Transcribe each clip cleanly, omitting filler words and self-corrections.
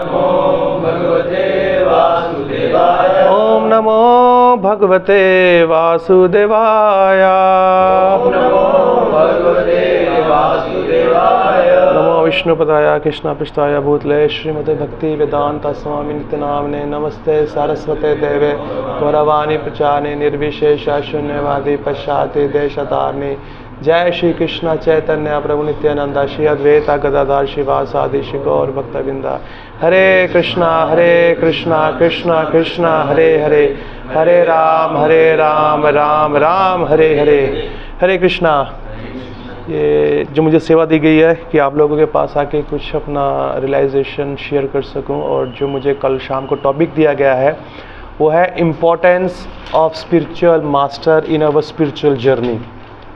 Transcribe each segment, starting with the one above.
नमो भगवते वासुदेवाय। ओम नमो भगवते वासुदेवाय। ओम नमो भगवते वासुदेवाय। नमो विष्णुपदाय कृष्णपृष्ठाय भूतले श्रीमते भक्ति वेदांत स्वामी नित्य नामने नमस्ते सारस्वते देवे गौरवाणी प्रचारे निर्विशेष शून्यवादी पश्चाति देशतारिणी। जय श्री कृष्ण चैतन्य प्रभु नित्यानंद श्री अद्वैता गदाधर शिवासादि श्री गौर भक्तवृंदा। हरे कृष्णा कृष्णा कृष्णा हरे हरे, हरे राम राम राम हरे हरे। हरे कृष्णा। ये जो मुझे सेवा दी गई है कि आप लोगों के पास आके कुछ अपना रियलाइजेशन शेयर कर सकूं, और जो मुझे कल शाम को टॉपिक दिया गया है वो है importance of spiritual master in our spiritual journey.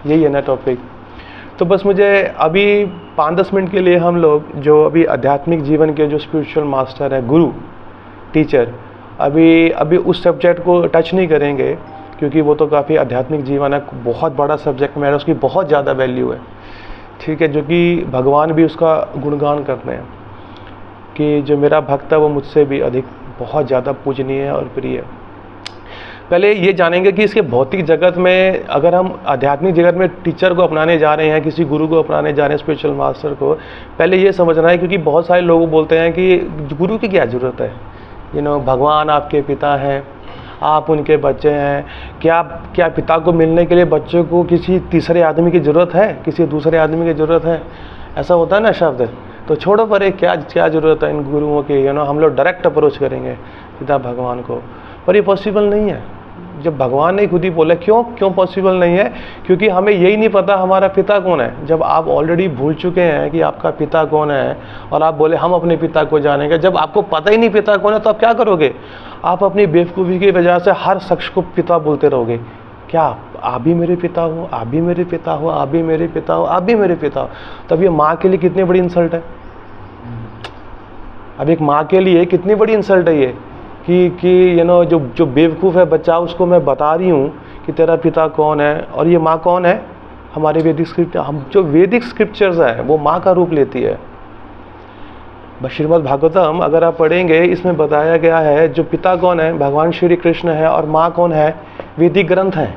यही है ना टॉपिक। तो बस मुझे अभी 5-10 मिनट के लिए हम लोग जो अभी आध्यात्मिक जीवन के जो स्पिरिचुअल मास्टर है, गुरु, टीचर, अभी उस सब्जेक्ट को टच नहीं करेंगे, क्योंकि वो तो काफ़ी आध्यात्मिक जीवन है, बहुत बड़ा सब्जेक्ट मेरा, उसकी बहुत ज़्यादा वैल्यू है, ठीक है, जो कि भगवान भी उसका गुणगान करते हैं कि जो मेरा भक्त है वो मुझसे भी अधिक बहुत ज़्यादा पूजनीय है और प्रिय है। पहले ये जानेंगे कि इसके भौतिक जगत में अगर हम आध्यात्मिक जगत में टीचर को अपनाने जा रहे हैं, किसी गुरु को अपनाने जा रहे हैं, स्पिरिचुअल मास्टर को, पहले ये समझना है, क्योंकि बहुत सारे लोग बोलते हैं कि गुरु की क्या ज़रूरत है, भगवान आपके पिता हैं, आप उनके बच्चे हैं, क्या पिता को मिलने के लिए बच्चों को किसी तीसरे आदमी की ज़रूरत है, किसी दूसरे आदमी की ज़रूरत है? ऐसा होता है ना शब्द। तो छोड़ो परे, क्या ज़रूरत है इन गुरुओं की, हम लोग डायरेक्ट अप्रोच करेंगे पिता भगवान को, पर ये पॉसिबल नहीं है। जब भगवान ने खुद ही बोला, क्यों पॉसिबल नहीं है? क्योंकि हमें यही नहीं पता हमारा पिता कौन है। जब आप ऑलरेडी भूल चुके हैं कि आपका पिता कौन है और आप बोले हम अपने पिता को जानेंगे, जब आपको पता ही नहीं पिता कौन है तो आप क्या करोगे? आप अपनी बेवकूफ़ी की वजह से हर शख्स को पिता बोलते रहोगे। क्या आप भी मेरे पिता हो, आप भी मेरे पिता हो, आप भी मेरे पिता हो, आप भी मेरे पिता हो? तब ये माँ के लिए कितनी बड़ी इंसल्ट है। अब एक माँ के लिए कितनी बड़ी इंसल्ट है ये कि जो बेवकूफ़ है बच्चा, उसको मैं बता रही हूँ कि तेरा पिता कौन है, और ये माँ कौन है? हमारे वैदिक स्क्रिप्ट, हम जो वैदिक स्क्रिप्चर्स हैं वो माँ का रूप लेती है। श्रीमद् भागवतम अगर आप पढ़ेंगे, इसमें बताया गया है जो पिता कौन है, भगवान श्री कृष्ण है, और माँ कौन है, वैदिक ग्रंथ है,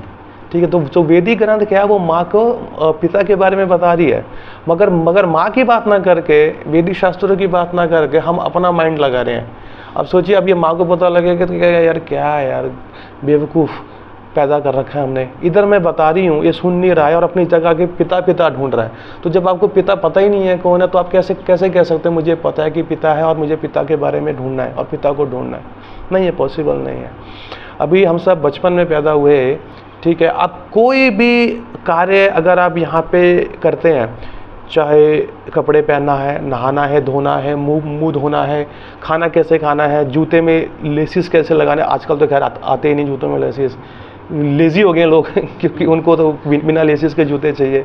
ठीक है। तो जो वैदिक ग्रंथ क्या है, वो माँ को पिता के बारे में बता रही है, मगर माँ की बात ना करके, वैदिक शास्त्रों की बात ना करके हम अपना माइंड लगा रहे हैं। अब सोचिए, अब ये माँ को पता लगेगा कि क्या है यार, बेवकूफ़ पैदा कर रखा है हमने। इधर मैं बता रही हूँ, ये सुन नहीं रहा है और अपनी जगह के पिता ढूंढ रहा है। तो जब आपको पिता पता ही नहीं है कौन है, तो आप कैसे कह सकते हैं मुझे पता है कि पिता है और मुझे पिता के बारे में ढूंढना है और पिता को ढूंढना है? नहीं, ये पॉसिबल नहीं है। अभी हम सब बचपन में पैदा हुए, ठीक है। अब कोई भी कार्य अगर आप यहाँ पे करते हैं, चाहे कपड़े पहनना है, नहाना है, धोना है, मुंह धोना है, खाना कैसे खाना है, जूते में लेसिस कैसे लगाने, आजकल तो खैर आते ही नहीं जूतों में लेसिस, लेज़ी हो गए लोग क्योंकि उनको तो बिना लेसिस के जूते चाहिए,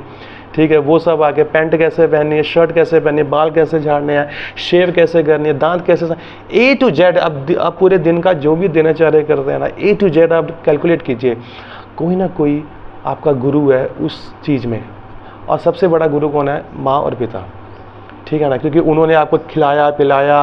ठीक है। वो सब आके पैंट कैसे पहननी है, शर्ट कैसे पहननी है, बाल कैसे झाड़ने हैं, शेव कैसे करनी है, दांत कैसे, A to Z। अब पूरे दिन का जो भी दिनचर्या करते हैं ना, A to Z आप कैलकुलेट कीजिए, कोई ना कोई आपका गुरु है उस चीज़ में। और सबसे बड़ा गुरु कौन है? माँ और पिता, ठीक है ना, क्योंकि उन्होंने आपको खिलाया पिलाया,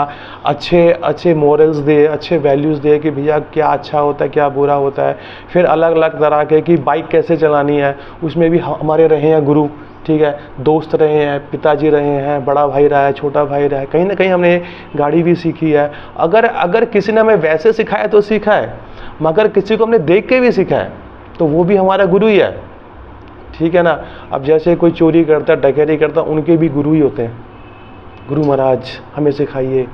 अच्छे मोरल्स दिए, अच्छे वैल्यूज़ दिए कि भैया क्या अच्छा होता है, क्या बुरा होता है। फिर अलग अलग तरह के कि बाइक कैसे चलानी है, उसमें भी हमारे रहे हैं गुरु, ठीक है। दोस्त रहे हैं, पिताजी रहे हैं, बड़ा भाई रहा है, छोटा भाई रहा है, कहीं ना कहीं हमने गाड़ी भी सीखी है। अगर किसी ने हमें वैसे सिखाया तो सीखा है, मगर किसी को हमने देख के भी सीखा है तो वो भी हमारा गुरु ही है, ठीक है ना। अब जैसे कोई चोरी करता है, डकैती करता है, उनके भी गुरु ही होते हैं। गुरु महाराज हमें सिखाइए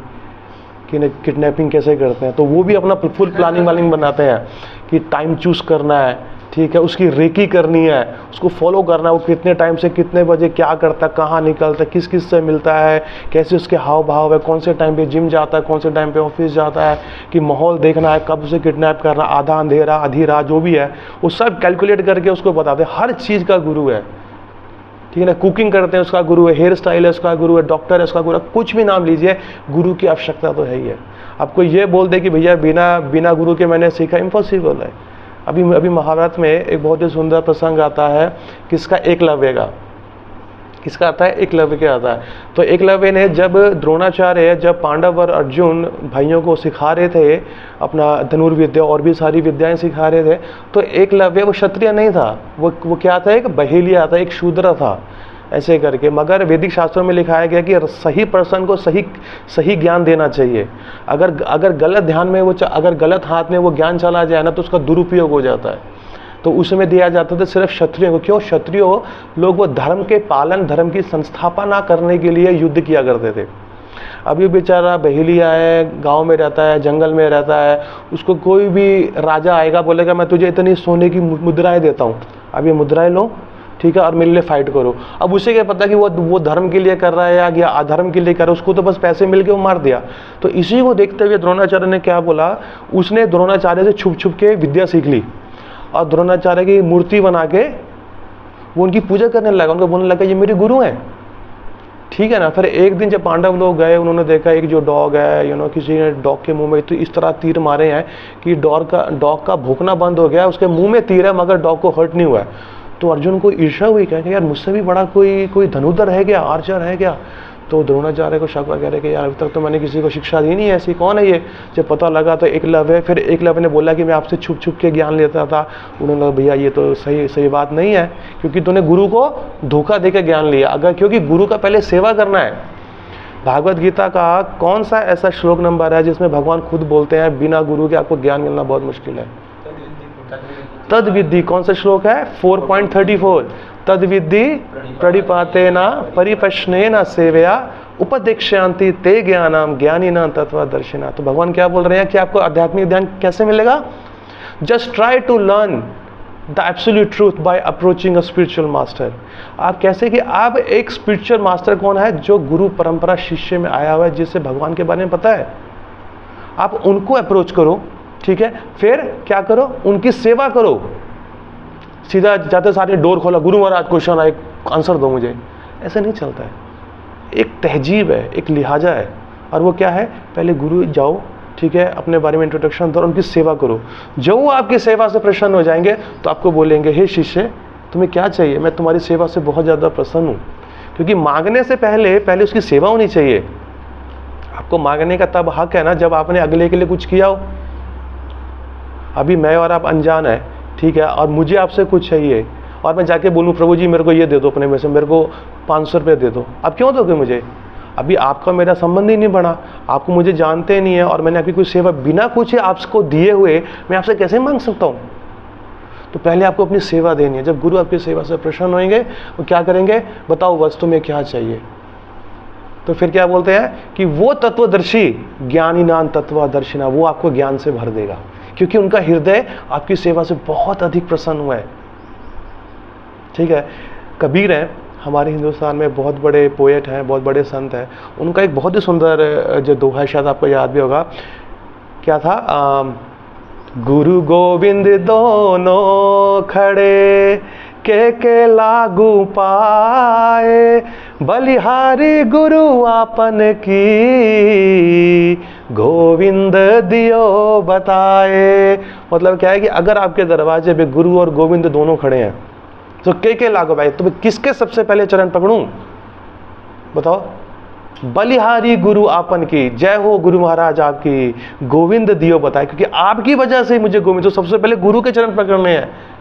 कि किडनैपिंग कैसे करते हैं, तो वो भी अपना फुल प्लानिंग बनाते हैं कि टाइम चूज़ करना है, ठीक है, उसकी रेकी करनी है, उसको फॉलो करना है, वो कितने टाइम से कितने बजे क्या करता है, कहाँ निकलता है, किस से मिलता है, कैसे उसके हाव भाव है, कौन से टाइम पे जिम जाता है, कौन से टाइम पे ऑफिस जाता है, कि माहौल देखना है, कब उसे किडनैप करना, आधा अंधेरा आधी रात जो भी है, वो सब कैलकुलेट करके उसको बताते हैं। हर चीज़ का गुरु है, ठीक है ना। कुकिंग करते हैं उसका गुरु है, हेयर स्टाइल है उसका गुरु है, डॉक्टर है उसका गुरु है, कुछ भी नाम लीजिए, गुरु की आवश्यकता तो है ही है। आपको ये बोल दे कि भैया बिना गुरु के मैंने सीखा, इम्पॉसिबल है। अभी महाभारत में एक बहुत ही सुंदर प्रसंग आता है, किसका? एकलव्य का। किसका आता है? एकलव्य के आता है। तो एकलव्य ने जब द्रोणाचार्य, जब पांडव और अर्जुन भाइयों को सिखा रहे थे अपना धनुर्विद्या और भी सारी विद्याएं सिखा रहे थे, तो एकलव्य वो क्षत्रिय नहीं था, वो क्या था? एक बहेलिया था, एक शूद्र था, ऐसे करके। मगर वैदिक शास्त्रों में लिखाया गया कि सही पर्सन को सही ज्ञान देना चाहिए। अगर गलत ध्यान में अगर गलत हाथ में वो ज्ञान चला जाए ना, तो उसका दुरुपयोग हो जाता है। तो उसमें दिया जाता था सिर्फ क्षत्रियों को। क्यों? क्षत्रियो लोग वो धर्म के पालन, धर्म की संस्थापना करने के लिए युद्ध किया करते थे। अभी बेचारा बहेलिया है, गांव में रहता है, जंगल में रहता है, उसको कोई भी राजा आएगा, बोलेगा मैं तुझे इतनी सोने की मुद्राएं देता हूँ, अब ये मुद्राएं लो, ठीक है, और मेरे लिए फाइट करो। अब उसे क्या पता कि वो धर्म के लिए कर रहा है या अधर्म के लिए कर रहा है, उसको तो बस पैसे मिल के वो मार दिया। तो इसी को देखते हुए द्रोणाचार्य ने क्या बोला, उसने द्रोणाचार्य से छुप छुप के विद्या सीख ली और द्रोणाचार्य की मूर्ति बना के वो उनकी पूजा करने लगा, उनको बोलने लगा ये मेरे गुरु हैं, ठीक है ना। फिर एक दिन जब पांडव लोग गए, उन्होंने देखा एक जो डॉग है, किसी ने डॉग के मुंह में तो इस तरह तीर मारे हैं कि डॉग का भौंकना बंद हो गया, उसके मुंह में तीर है मगर डॉग को हर्ट नहीं हुआ है। तो अर्जुन को ईर्ष्या हुई, कहा कि यार मुझसे भी बड़ा कोई धनुधर है क्या, आर्चर है क्या। तो द्रोणाचार्य को शक वगैरह कि यार अभी तक तो मैंने किसी को शिक्षा दी नहीं है, ऐसी कौन है ये। जब पता लगा तो एकलव्य, फिर एकलव्य ने बोला कि मैं आपसे छुप छुप के ज्ञान लेता था। उन्होंने कहा भैया ये तो सही बात नहीं है, क्योंकि तूने गुरु को धोखा देकर ज्ञान लिया। क्योंकि गुरु का पहले सेवा करना है। भागवत गीता का कौन सा ऐसा श्लोक नंबर है जिसमें भगवान खुद बोलते हैं बिना गुरु के आपको ज्ञान मिलना बहुत मुश्किल है? तद विद्धि। कौन सा श्लोक है? 4.34। तद विद्धि प्रणिपातेना परिप्रश्नेन सेवया उपदेक्ष्यांति ते ज्ञानम ज्ञानिनां तत्त्वदर्शिना। तो भगवान क्या बोल रहे हैं कि आपको आध्यात्मिक ज्ञान कैसे मिलेगा? Just try to learn the absolute truth by approaching a spiritual master. आप कैसे कि आप एक स्पिरिचुअल मास्टर कौन है? जो गुरु परंपरा शिष्य में आया हुआ है, जिससे भगवान के बारे में पता है, आप उनको अप्रोच करो, ठीक है। फिर क्या करो? उनकी सेवा करो। सीधा जाते सारे डोर खोला, गुरु महाराज क्वेश्चन आए, आंसर दो मुझे, ऐसे नहीं चलता है। एक तहजीब है, एक लिहाजा है, और वो क्या है? पहले गुरु जाओ, ठीक है, अपने बारे में इंट्रोडक्शन दो और उनकी सेवा करो। जो वो आपकी सेवा से प्रसन्न हो जाएंगे तो आपको बोलेंगे हे शिष्य तुम्हें क्या चाहिए, मैं तुम्हारी सेवा से बहुत ज़्यादा प्रसन्न हूँ। क्योंकि मांगने से पहले उसकी सेवा होनी चाहिए। आपको मांगने का तब हक है ना जब आपने अगले के लिए कुछ किया हो। अभी मैं और आप अनजान है, ठीक है, और मुझे आपसे कुछ चाहिए और मैं जाके बोलूँ प्रभु जी मेरे को ये दे दो, अपने में से मेरे को 500 रुपये दे दो, आप क्यों दोगे मुझे? अभी आपका मेरा संबंध ही नहीं बढ़ा, आपको मुझे जानते नहीं है और मैंने आपकी कोई सेवा बिना कुछ आपको दिए हुए मैं आपसे कैसे मांग सकता हूँ? तो पहले आपको अपनी सेवा देनी है। जब गुरु आपकी सेवा से प्रसन्न होंगे वो क्या करेंगे? बताओ वस्तु में क्या चाहिए। तो फिर क्या बोलते हैं कि वो तत्वदर्शी ज्ञानिनां तत्वदर्शिना, वो आपको ज्ञान से भर देगा, क्योंकि उनका हृदय आपकी सेवा से बहुत अधिक प्रसन्न हुआ है, ठीक है। कबीर हैं, हमारे हिंदुस्तान में बहुत बड़े पोएट हैं, बहुत बड़े संत हैं। उनका एक बहुत ही सुंदर जो दोहा है, शायद आपको याद भी होगा, क्या था? गुरु गोविंद दोनों खड़े के लागू पाए, बलिहारी गुरु आपन की गोविंद दियो बताए। मतलब क्या है कि अगर आपके दरवाजे पे गुरु और गोविंद दोनों खड़े हैं तो के लागू भाई, तो मैं किसके सबसे पहले चरण पकड़ूं? बताओ। बलिहारी गुरु आपन की, जय हो गुरु महाराज आपकी, गोविंद दियो बताए, क्योंकि आपकी वजह से मुझे गोविंद, तो सबसे पहले गुरु के चरण पकड़ने हैं।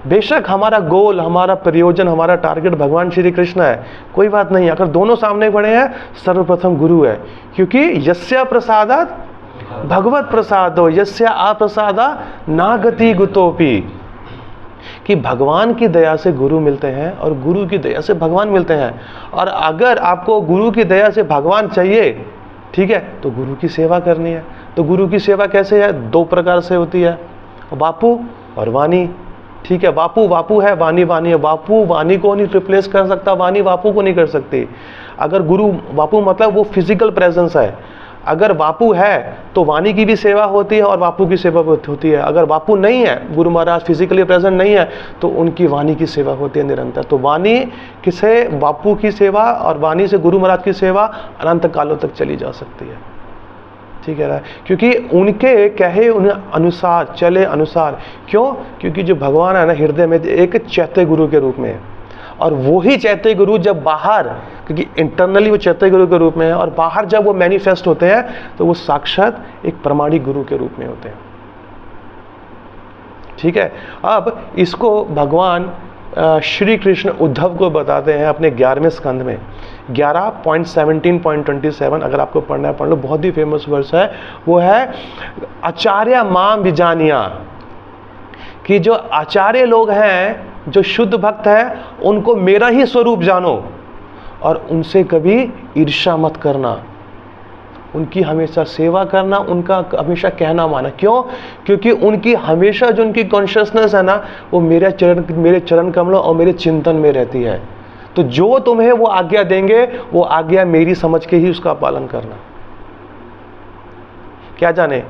बेशक हमारा गोल, हमारा प्रयोजन, हमारा टारगेट भगवान श्री कृष्ण है, कोई बात नहीं। अगर दोनों सामने खड़े हैं, सर्वप्रथम गुरु है, क्योंकि यस्य प्रसादात् भगवत प्रसादो यस्य अप्रसादा नागति गुतोपि, कि भगवान की दया से गुरु मिलते हैं और गुरु की दया से भगवान मिलते हैं। और अगर आपको गुरु की दया से भगवान चाहिए, ठीक है, तो गुरु की सेवा करनी है। तो गुरु की सेवा कैसे है? 2 प्रकार से होती है, बापू और वाणी, ठीक है। बापू है, वाणी है। बापू वाणी को नहीं रिप्लेस कर सकता, वाणी बापू को नहीं कर सकती। अगर गुरु, बापू मतलब वो फिजिकल प्रेजेंस है, अगर बापू है तो वाणी की भी सेवा होती है और बापू की सेवा होती है। अगर बापू नहीं है, गुरु महाराज फिजिकली प्रेजेंट नहीं है, तो उनकी वाणी की सेवा होती है निरंतर। तो वाणी किसे, बापू की सेवा और वाणी से गुरु महाराज की सेवा अनंत कालों तक चली जा सकती है, ठीक है ना, क्योंकि उनके कहे अनुसार चले अनुसार। क्यों? क्योंकि जो भगवान है ना हृदय में एक चैत्य गुरु के रूप में है, और वही चैत्य गुरु जब बाहर, क्योंकि इंटरनली वो चैत्य गुरु के रूप में है, और बाहर जब वो मैनिफेस्ट होते हैं तो वो साक्षात एक प्रामाणिक गुरु के रूप में होते हैं। ठीक है, अब इसको भगवान श्री कृष्ण उद्धव को बताते हैं अपने 11वें स्कंद में 11.17.27। अगर आपको पढ़ना है पढ़ लो, बहुत ही फेमस वर्स है। वो है आचार्य माम विजानिया, कि जो आचार्य लोग हैं, जो शुद्ध भक्त हैं, उनको मेरा ही स्वरूप जानो और उनसे कभी ईर्ष्या मत करना, उनकी हमेशा सेवा करना, उनका हमेशा कहना माना। क्यों? क्योंकि उनकी हमेशा जो उनकी कॉन्शियसनेस है ना, वो मेरे चरण कमलों और मेरे चिंतन में रहती है। तो जो तुम्हें वो आज्ञा देंगे, वो आज्ञा मेरी समझ के ही उसका पालन करना। क्या जाने?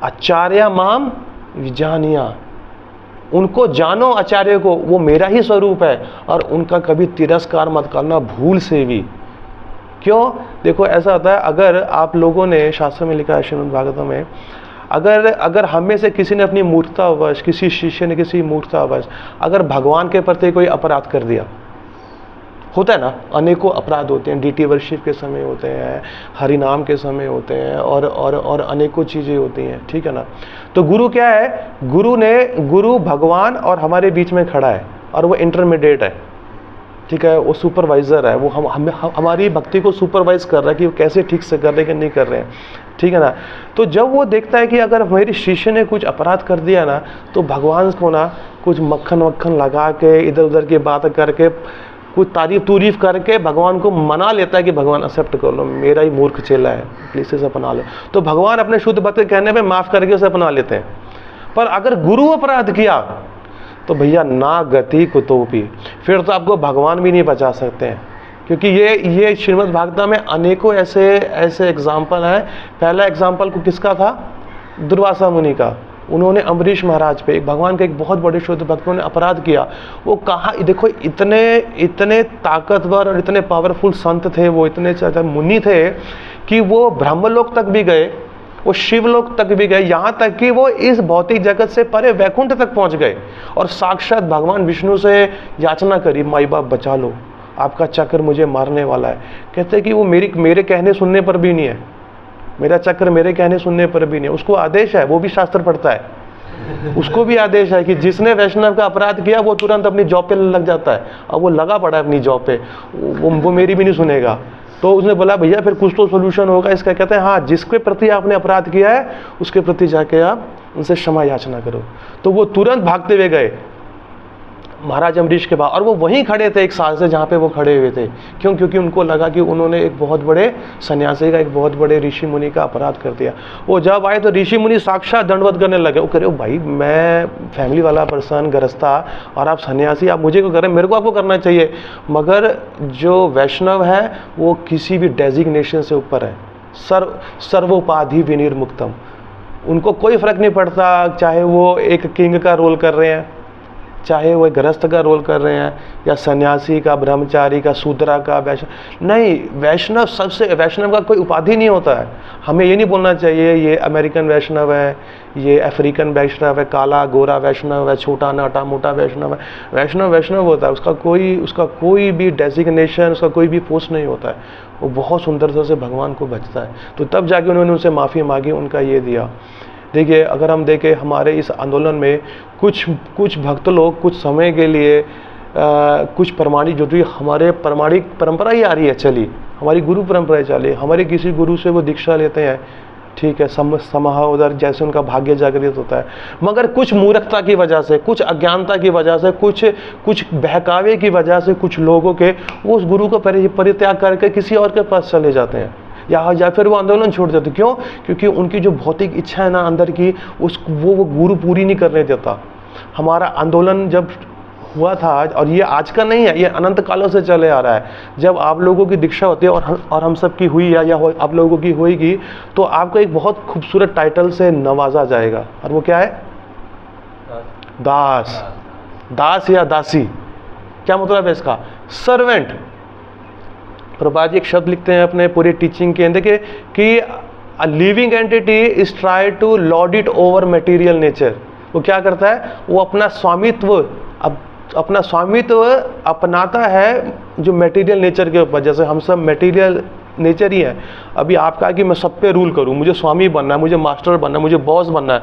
आचार्य माम विजानिया, उनको जानो, आचार्य को, वो मेरा ही स्वरूप है, और उनका कभी तिरस्कार मत करना भूल से भी। क्यों? देखो ऐसा होता है, अगर आप लोगों ने शास्त्र में लिखा है, श्रीमद् भागवतम में, अगर हम में से किसी ने अपनी मूर्खतावश, किसी शिष्य ने किसी मूर्खतावश अगर भगवान के प्रति कोई अपराध कर दिया, होता है ना, अनेकों अपराध होते हैं, डीटी वर्शिप के समय होते हैं, हरिनाम के समय होते हैं, और अनेकों चीज़ें होती हैं। ठीक है ना? तो गुरु क्या है? गुरु भगवान और हमारे बीच में खड़ा है, और वो इंटरमीडिएट है। ठीक है, वो सुपरवाइज़र है, वो हमारी भक्ति को सुपरवाइज कर रहा है कि वो कैसे ठीक से कर रहे हैं कि नहीं कर रहे हैं। ठीक है ना? तो जब वो देखता है कि अगर मेरे शिष्य ने कुछ अपराध कर दिया ना, तो भगवान को ना कुछ मक्खन लगा के, इधर उधर की बात करके, कुछ तारीफ करके भगवान को मना लेता है कि भगवान एक्सेप्ट कर लो, मेरा ही मूर्ख चेला है, प्लीज इसे अपना लो। तो भगवान अपने शुद्ध भक्त के कहने पे माफ करके उसे अपना लेते हैं। पर अगर गुरु अपराध किया तो भैया ना गति कुतोपी, फिर तो आपको भगवान भी नहीं बचा सकते हैं। क्योंकि ये श्रीमद् भागवतम में अनेकों ऐसे एग्जाम्पल हैं। पहला एग्जाम्पल को किसका था? दुर्वासा मुनि का। उन्होंने अम्बरीश महाराज पे, एक भगवान के एक बहुत बड़े शुद्ध भक्त ने अपराध किया। वो कहाँ, देखो इतने ताकतवर और इतने पावरफुल संत थे, वो इतने मुनि थे कि वो ब्रह्मलोक तक भी गए, वो शिवलोक तक भी गए, यहाँ तक कि वो इस भौतिक जगत से परे वैकुंठ तक पहुँच गए और साक्षात भगवान विष्णु से याचना करी, माई बाप बचा लो, आपका चक्र मुझे मारने वाला है। कहते कि वो मेरे कहने सुनने पर भी नहीं है, मेरा चक्र मेरे कहने सुनने पर भी नहीं है। उसको आदेश है, वो भी शास्त्र पढ़ता है, उसको भी आदेश है कि जिसने वैष्णव का अपराध किया वो तुरंत अपनी जॉब पे लग जाता है। अब वो लगा पड़ा है अपनी जॉब पे, वो मेरी भी नहीं सुनेगा। तो उसने बोला भैया फिर कुछ तो सोल्यूशन होगा इसका। कहते हैं हाँ, जिसके प्रति आपने अपराध किया है उसके प्रति जाके आप उनसे क्षमा याचना करो। तो वो तुरंत भागते हुए गए महाराज अम्बरीश के पास, और वो वहीं खड़े थे एक साल से जहाँ पे वो खड़े हुए थे। क्यों? क्योंकि उनको लगा कि उन्होंने एक बहुत बड़े सन्यासी का, एक बहुत बड़े ऋषि मुनि का अपराध कर दिया। वो जब आए तो ऋषि मुनि साक्षात दंडवत करने लगे। वो कह रहे हो भाई, मैं फैमिली वाला पर्सन, गृहस्था, और आप सन्यासी, आप मुझे क्यों कर रहे हैं? मेरे को आपको करना चाहिए। मगर जो वैष्णव है वो किसी भी डेजिग्नेशन से ऊपर है, सर्वोपाधि विनिर्मुक्तम। उनको कोई फर्क नहीं पड़ता, चाहे वो एक किंग का रोल कर रहे हैं, चाहे वो गृहस्थ का रोल कर रहे हैं, या सन्यासी का, ब्रह्मचारी का, शूद्रा का, वैष्णव नहीं। वैष्णव सबसे, वैष्णव का कोई उपाधि नहीं होता है। हमें ये नहीं बोलना चाहिए ये अमेरिकन वैष्णव है, ये अफ्रीकन वैष्णव है, काला गोरा वैष्णव है, छोटा नाटा मोटा वैष्णव है। वैष्णव होता है, उसका कोई भी डेजिग्नेशन, उसका कोई भी पोस्ट नहीं होता है। वो बहुत सुंदरता से भगवान को भजता है। तो तब जाके उन्होंने उनसे माफ़ी मांगी, उनका ये दिया। देखिए, अगर हम देखें हमारे इस आंदोलन में कुछ भक्त लोग कुछ समय के लिए कुछ प्रमाणिक, जो भी हमारे प्रमाणिक परंपरा ही आ रही है चली, हमारी गुरु परंपरा चली, हमारे किसी गुरु से वो दीक्षा लेते हैं, ठीक है, समाह उधर जैसे उनका भाग्य जागृत होता है। मगर कुछ मूर्खता की वजह से, कुछ अज्ञानता की वजह से, कुछ बहकावे की वजह से कुछ लोगों के वो उस गुरु को परित्याग करके किसी और के पास चले जाते हैं, या फिर वो आंदोलन छोड़ देते। क्यों? क्योंकि उनकी जो भौतिक इच्छा है ना अंदर की, वो गुरु पूरी नहीं करने देता। हमारा आंदोलन जब हुआ था, और ये आज का नहीं है, ये अनंत कालों से चले आ रहा है। जब आप लोगों की दीक्षा होती है और हम सब की हुई है, या आप लोगों की होएगी, तो आपको एक बहुत खूबसूरत टाइटल से नवाजा जाएगा, और वो क्या है? दास या दासी। क्या मतलब है इसका? सर्वेंट। प्रभुपाद जी एक शब्द लिखते हैं अपने पूरी टीचिंग के अंदर कि a living entity is try to lord it over material nature. वो क्या करता है? वो अपना स्वामित्व अब अपना स्वामित्व अपनाता है जो मटेरियल नेचर के ऊपर। जैसे हम सब मटेरियल नेचर ही है। अभी आप कहा कि मैं सब पे रूल करूं, मुझे स्वामी बनना है, मुझे मास्टर बनना है, मुझे बॉस बनना है,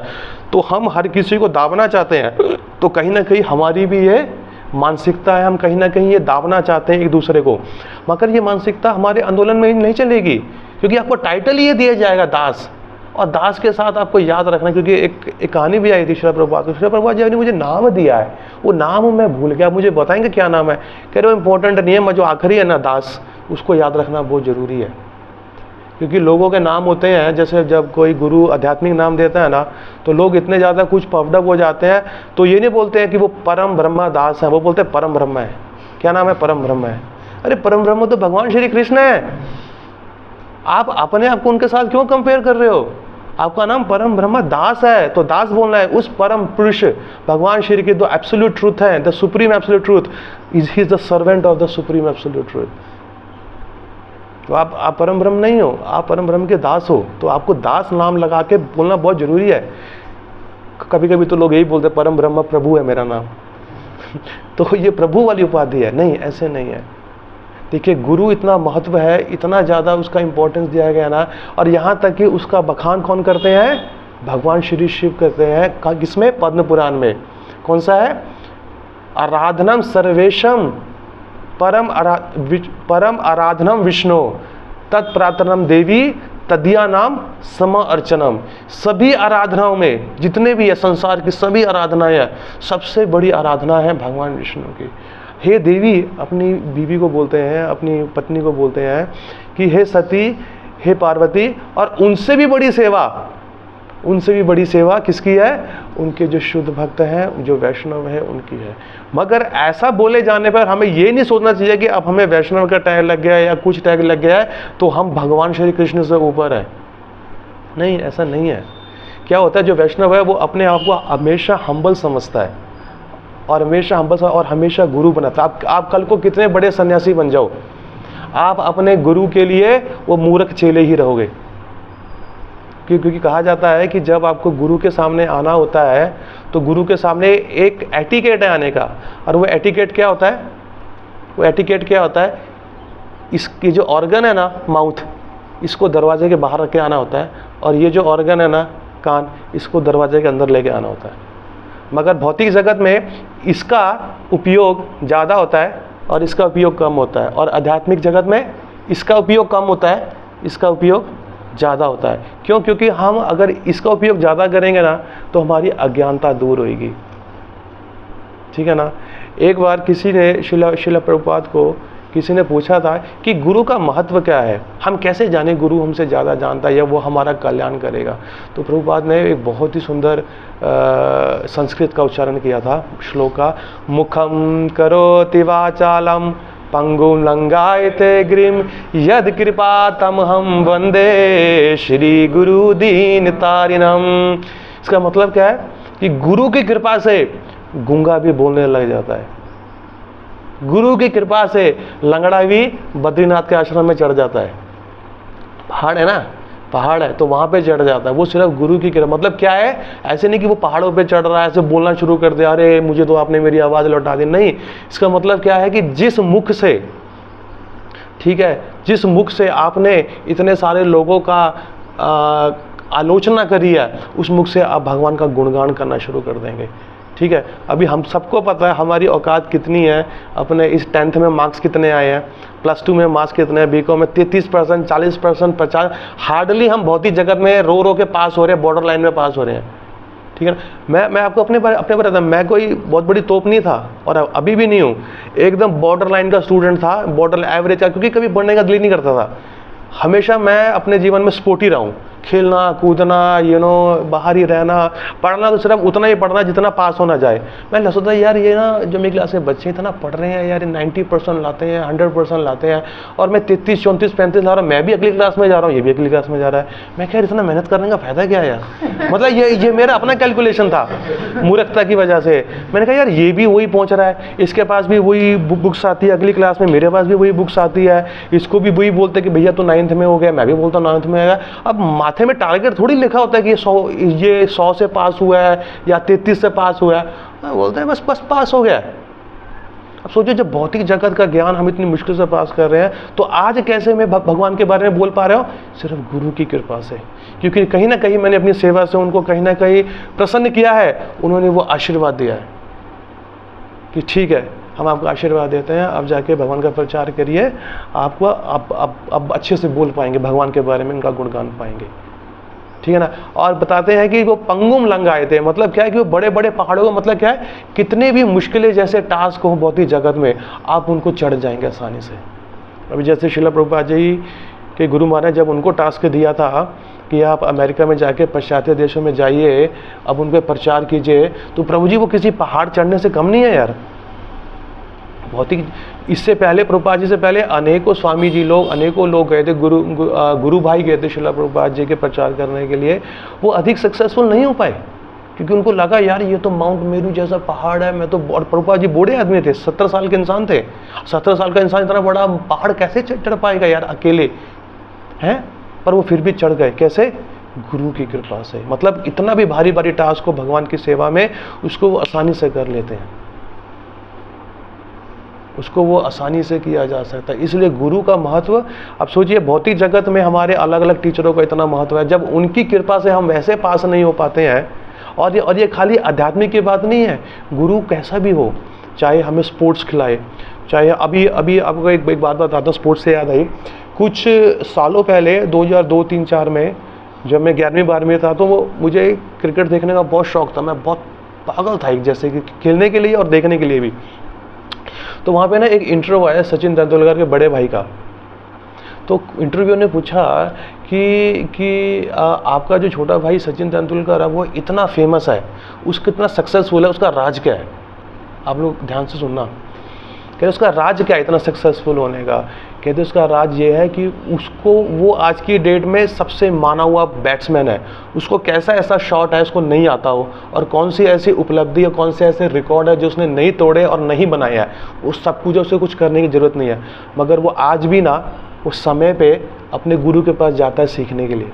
तो हम हर किसी को दाबना चाहते हैं। तो कहीं ना कहीं हमारी भी ये मानसिकता है, हम कहीं ना कहीं ये दाबना चाहते हैं एक दूसरे को। मगर ये मानसिकता हमारे आंदोलन में नहीं चलेगी, क्योंकि आपको टाइटल ये दिया जाएगा दास, और दास के साथ आपको याद रखना, क्योंकि एक कहानी भी आई थी श्रील प्रभुपाद को। श्रील प्रभुपाद जी ने मुझे नाम दिया है, वो नाम मैं भूल गया, मुझे बताएंगे क्या नाम है? कह रहे वो इंपॉर्टेंट नहीं है, मैं जो आखिरी है ना दास, उसको याद रखना बहुत ज़रूरी है। क्योंकि लोगों के नाम होते हैं, जैसे जब कोई गुरु आध्यात्मिक नाम देता है ना, तो लोग इतने ज़्यादा कुछ पफडअप हो जाते हैं, तो ये नहीं बोलते हैं कि वो परम ब्रह्मा दास है, वो बोलते हैं परम ब्रह्म है। क्या नाम है? परम ब्रह्म है। अरे परम ब्रह्म तो भगवान श्री कृष्ण है। आप अपने आप को उनके साथ क्यों कंपेयर कर रहे हो? आपका नाम परम ब्रह्म दास है, तो दास बोलना है उस परम पुरुष भगवान श्री के जो एब्सोल्यूट ट्रूथ है, the supreme absolute truth, he is the servant of the supreme absolute truth. तो आप परम ब्रह्म नहीं हो, आप परम ब्रह्म के दास हो, तो आपको दास नाम लगा के बोलना बहुत जरूरी है। कभी कभी तो लोग यही बोलते परम ब्रह्म प्रभु है मेरा नाम तो ये प्रभु वाली उपाधि है, नहीं, ऐसे नहीं है। देखिए गुरु इतना महत्व है, इतना ज़्यादा उसका इंपॉर्टेंस दिया गया ना, और यहाँ तक कि उसका बखान कौन करते हैं? भगवान श्री शिव करते हैं। किसमें? पद्म पुराण में। कौन सा है? आराधनम सर्वेशम परम आराधनम विष्णु तत्प्रार्थनम देवी तदिया नाम सम अर्चनम। सभी आराधनाओं में जितने भी है संसार की सभी आराधनाएं हैं, सबसे बड़ी आराधना है भगवान विष्णु की। हे देवी, अपनी बीवी को बोलते हैं, अपनी पत्नी को बोलते हैं कि हे सती, हे पार्वती, और उनसे भी बड़ी सेवा, उनसे भी बड़ी सेवा किसकी है? उनके जो शुद्ध भक्त हैं, जो वैष्णव है, उनकी है। मगर ऐसा बोले जाने पर हमें ये नहीं सोचना चाहिए कि अब हमें वैष्णव का टैग लग गया है या कुछ टैग लग गया है तो हम भगवान श्री कृष्ण से ऊपर है। नहीं, ऐसा नहीं है। क्या होता है, जो वैष्णव है वो अपने आप को हमेशा हम्बल समझता है, और हमेशा हम्बल और हमेशा गुरु बनाता है। आप कल को कितने बड़े सन्यासी बन जाओ, आप अपने गुरु के लिए वो मूर्ख चेले ही रहोगे। क्योंकि कहा जाता है कि जब आपको गुरु के सामने आना होता है तो गुरु के सामने एक एटिकेट है आने का, और वो एटिकेट क्या होता है? वो एटिकेट क्या होता है? इसकी जो ऑर्गन है ना, माउथ, इसको दरवाजे के बाहर रख के आना होता है, और ये जो ऑर्गन है ना, कान, इसको दरवाजे के अंदर लेके आना होता है। मगर भौतिक जगत में इसका उपयोग ज़्यादा होता है और इसका उपयोग कम होता है, और आध्यात्मिक जगत में इसका उपयोग कम होता है, इसका उपयोग ज़्यादा होता है। क्यों? क्योंकि हम अगर इसका उपयोग ज़्यादा करेंगे ना तो हमारी अज्ञानता दूर होगी। ठीक है ना? एक बार किसी ने श्रील प्रभुपाद को किसी ने पूछा था कि गुरु का महत्व क्या है, हम कैसे जाने गुरु हमसे ज़्यादा जानता है या वो हमारा कल्याण करेगा। तो प्रभुपाद ने एक बहुत ही सुंदर संस्कृत का उच्चारण किया था श्लोक का, मुखम करोति वाचालम पंगुम लंगायते ग्रीम यद कृपा तम हम वंदे श्री गुरु दीन तारिणम। इसका मतलब क्या है कि गुरु की कृपा से गूंगा भी बोलने लग जाता है, गुरु की कृपा से लंगड़ा भी बद्रीनाथ के आश्रम में चढ़ जाता है। पहाड़ है ना, पहाड़ है तो वहाँ पे चढ़ जाता है, वो सिर्फ गुरु की कृपा। मतलब क्या है, ऐसे नहीं कि वो पहाड़ों पे चढ़ रहा है, ऐसे बोलना शुरू कर दिया, अरे मुझे तो आपने मेरी आवाज़ लौटा दी। नहीं, इसका मतलब क्या है कि जिस मुख से, ठीक है, जिस मुख से आपने इतने सारे लोगों का आलोचना करी है, उस मुख से आप भगवान का गुणगान करना शुरू कर देंगे। ठीक है, अभी हम सबको पता है हमारी औकात कितनी है, अपने इस 10th में मार्क्स कितने आए हैं, +2 में मार्क्स कितने हैं, बीकॉम में 33%, 40%, 50, हार्डली हम भौतिक जगत में रो के पास हो रहे हैं, बॉर्डर लाइन में पास हो रहे हैं। ठीक है ना? मैं आपको अपने बारे बताता हूँ, मैं कोई बहुत बड़ी तोप नहीं था और अभी भी नहीं हूँ, एकदम बॉर्डर लाइन का स्टूडेंट था, बॉर्डर एवरेज का, क्योंकि कभी पढ़ने का दिल नहीं करता था। हमेशा मैं अपने जीवन में स्पोर्टी रहा हूँ, खेलना कूदना, बाहर ही रहना, पढ़ना तो सिर्फ उतना ही पढ़ना जितना पास होना जाए। मैं सोचता यार ये ना जो मेरी क्लास के बच्चे इतना पढ़ रहे हैं यार, 90% लाते हैं, 100% लाते हैं, और मैं 33, 34, 35 ला रहा हूँ, मैं भी अगली क्लास में जा रहा हूँ, ये भी अगली क्लास में जा रहा है। मैं कह इतना मेहनत करने का फायदा क्या है यार? मतलब ये मेरा अपना कैलकुलेशन था मूर्खता की वजह से। मैंने कहा यार ये भी वही पहुँच रहा है, इसके पास भी वही बुक्स आती है, अगली क्लास में मेरे पास भी वही बुक्स आती है, इसको भी वही बोलते कि भैया तो 9th में हो गया, मैं भी बोलता हूँ 9th में आएगा। अब माथे में टारगेट थोड़ी लिखा होता है कि ये 100 से पास हुआ है या 33 से पास हुआ है, बोलते हैं बस पास हो गया। अब सोचो जब भौतिक जगत का ज्ञान हम इतनी मुश्किल से पास कर रहे हैं, तो आज कैसे मैं भगवान के बारे में बोल पा रहा हूँ? सिर्फ गुरु की कृपा से, क्योंकि कहीं ना कहीं मैंने अपनी सेवा से उनको कहीं ना कहीं प्रसन्न किया है, उन्होंने वो आशीर्वाद दिया है कि ठीक है, हम आपको आशीर्वाद देते हैं, अब जाके भगवान का प्रचार करिए, आपको अब अच्छे से बोल पाएंगे भगवान के बारे में, उनका गुणगान पाएंगे, ठीक है ना। और बताते हैं कि वो पंगुम लंगाए थे, मतलब क्या है कि वो बड़े बड़े पहाड़ों का मतलब क्या है, कितने भी मुश्किलें जैसे टास्क हो भौतिक जगत में, आप उनको चढ़ जाएंगे आसानी से। अभी जैसे श्रील प्रभुपाद जी के गुरु महाराज जब उनको टास्क दिया था कि आप अमेरिका में जाके पाश्चात्य देशों में जाइए, अब उन पर प्रचार कीजिए, तो प्रभु जी वो किसी पहाड़ चढ़ने से कम नहीं है यार। भौतिक इससे पहले प्रभुपाद जी से पहले अनेकों स्वामी जी लोग, अनेकों लोग गए थे, गुरु भाई गए थे श्रील प्रभुपाद जी के प्रचार करने के लिए, वो अधिक सक्सेसफुल नहीं हो पाए, क्योंकि उनको लगा यार ये तो माउंट मेरू जैसा पहाड़ है, मैं तो, और प्रभुपाद जी बूढ़े आदमी थे, 70 साल के इंसान थे, 70 साल का इंसान इतना बड़ा पहाड़ कैसे चढ़ पाएगा यार अकेले, हैं? पर वो फिर भी चढ़ गए, कैसे? गुरु की कृपा से। मतलब इतना भी भारी भारी टास्क को भगवान की सेवा में उसको वो आसानी से कर लेते हैं, उसको वो आसानी से किया जा सकता है। इसलिए गुरु का महत्व, अब सोचिए भौतिक जगत में हमारे अलग अलग टीचरों का इतना महत्व है, जब उनकी कृपा से हम वैसे पास नहीं हो पाते हैं। और ये खाली आध्यात्मिक की बात नहीं है, गुरु कैसा भी हो, चाहे हमें स्पोर्ट्स खिलाए, चाहे अभी आपको एक बात बताता हूँ, स्पोर्ट्स से याद आई, कुछ सालों पहले 2002-3-4 में जब मैं 11वीं-12वीं में था, तो वो मुझे क्रिकेट देखने का बहुत शौक था, मैं बहुत पागल था एक जैसे कि खेलने के लिए और देखने के लिए भी। तो वहाँ पे ना एक इंटरव्यू आया सचिन तेंदुलकर के बड़े भाई का, तो इंटरव्यू ने पूछा कि आपका जो छोटा भाई सचिन तेंदुलकर है वो इतना फेमस है, उसका इतना सक्सेसफुल है, उसका राज क्या है? आप लोग ध्यान से सुनना, कहते उसका राज क्या है इतना सक्सेसफुल होने का? कहते उसका राज ये है कि उसको, वो आज की डेट में सबसे माना हुआ बैट्समैन है, उसको कैसा ऐसा शॉट है उसको नहीं आता हो, और कौन सी ऐसी उपलब्धि और कौन से ऐसे रिकॉर्ड है जो उसने नहीं तोड़े और नहीं बनाया है, उस सब कुछ उसे कुछ करने की ज़रूरत नहीं है, मगर वो आज भी ना उस समय पे अपने गुरु के पास जाता है सीखने के लिए।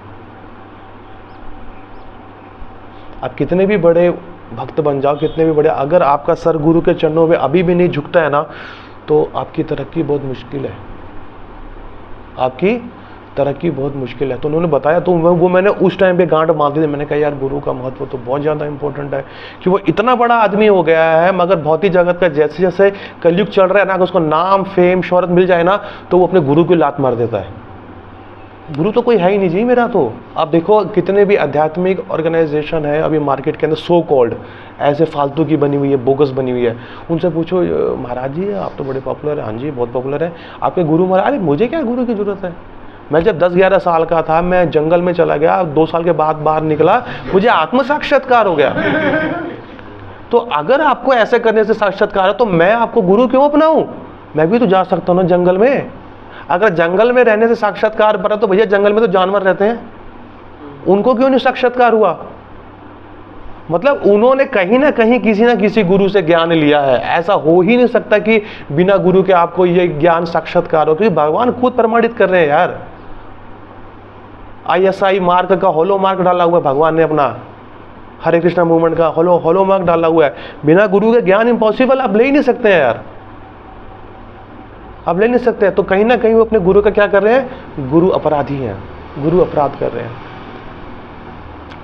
आप कितने भी बड़े भक्त बन जाओ, कितने भी बड़े, अगर आपका सर गुरु के चरणों में अभी भी नहीं झुकता है ना, तो आपकी तरक्की बहुत मुश्किल है, आपकी तरक्की बहुत मुश्किल है। तो उन्होंने बताया, तो वो मैंने उस टाइम पे गांठ बांध दी, मैंने कहा यार गुरु का महत्व तो बहुत ज़्यादा इंपॉर्टेंट है, कि वो इतना बड़ा आदमी हो गया है, मगर भौतिक जगत का जैसे जैसे कलयुग चल रहा है ना, अगर उसको नाम फेम शोहरत मिल जाए ना, तो वो अपने गुरु की लात मार देता है। गुरु तो कोई है ही नहीं जी मेरा। तो आप देखो कितने भी आध्यात्मिक ऑर्गेनाइजेशन है अभी मार्केट के अंदर, सो कॉल्ड ऐसे फालतू की बनी हुई है, बोगस बनी हुई है, उनसे पूछो महाराज जी आप तो बड़े पॉपुलर है, हाँ जी बहुत पॉपुलर है, आपके गुरु महाराज, अरे मुझे क्या गुरु की जरूरत है, मैं जब 10-11 साल का था मैं जंगल में चला गया, 2 साल के बाद बाहर निकला, मुझे आत्म साक्षात्कार हो गया। तो अगर आपको ऐसे करने से साक्षात्कार है तो मैं आपको गुरु क्यों अपनाऊं? मैं भी तो जा सकता हूं ना जंगल में। अगर जंगल में रहने से साक्षात्कार बना तो भैया जंगल में तो जानवर रहते हैं, उनको क्यों नहीं साक्षात्कार हुआ? मतलब उन्होंने कहीं ना कहीं किसी ना किसी गुरु से ज्ञान लिया है। ऐसा हो ही नहीं सकता कि बिना गुरु के आपको ये ज्ञान साक्षात्कार हो, क्योंकि भगवान खुद प्रमाणित कर रहे हैं यार। ISI मार्क का हॉलो मार्क डाला हुआ है भगवान ने, अपना हरे कृष्णा मूवमेंट का हॉलो मार्क डाला हुआ है। बिना गुरु के ज्ञान इम्पॉसिबल, आप ले ही नहीं सकते हैं यार, आप ले नहीं सकते हैं। तो कहीं ना कहीं वो अपने गुरु का क्या कर रहे हैं? गुरु अपराधी हैं, गुरु अपराध कर रहे हैं।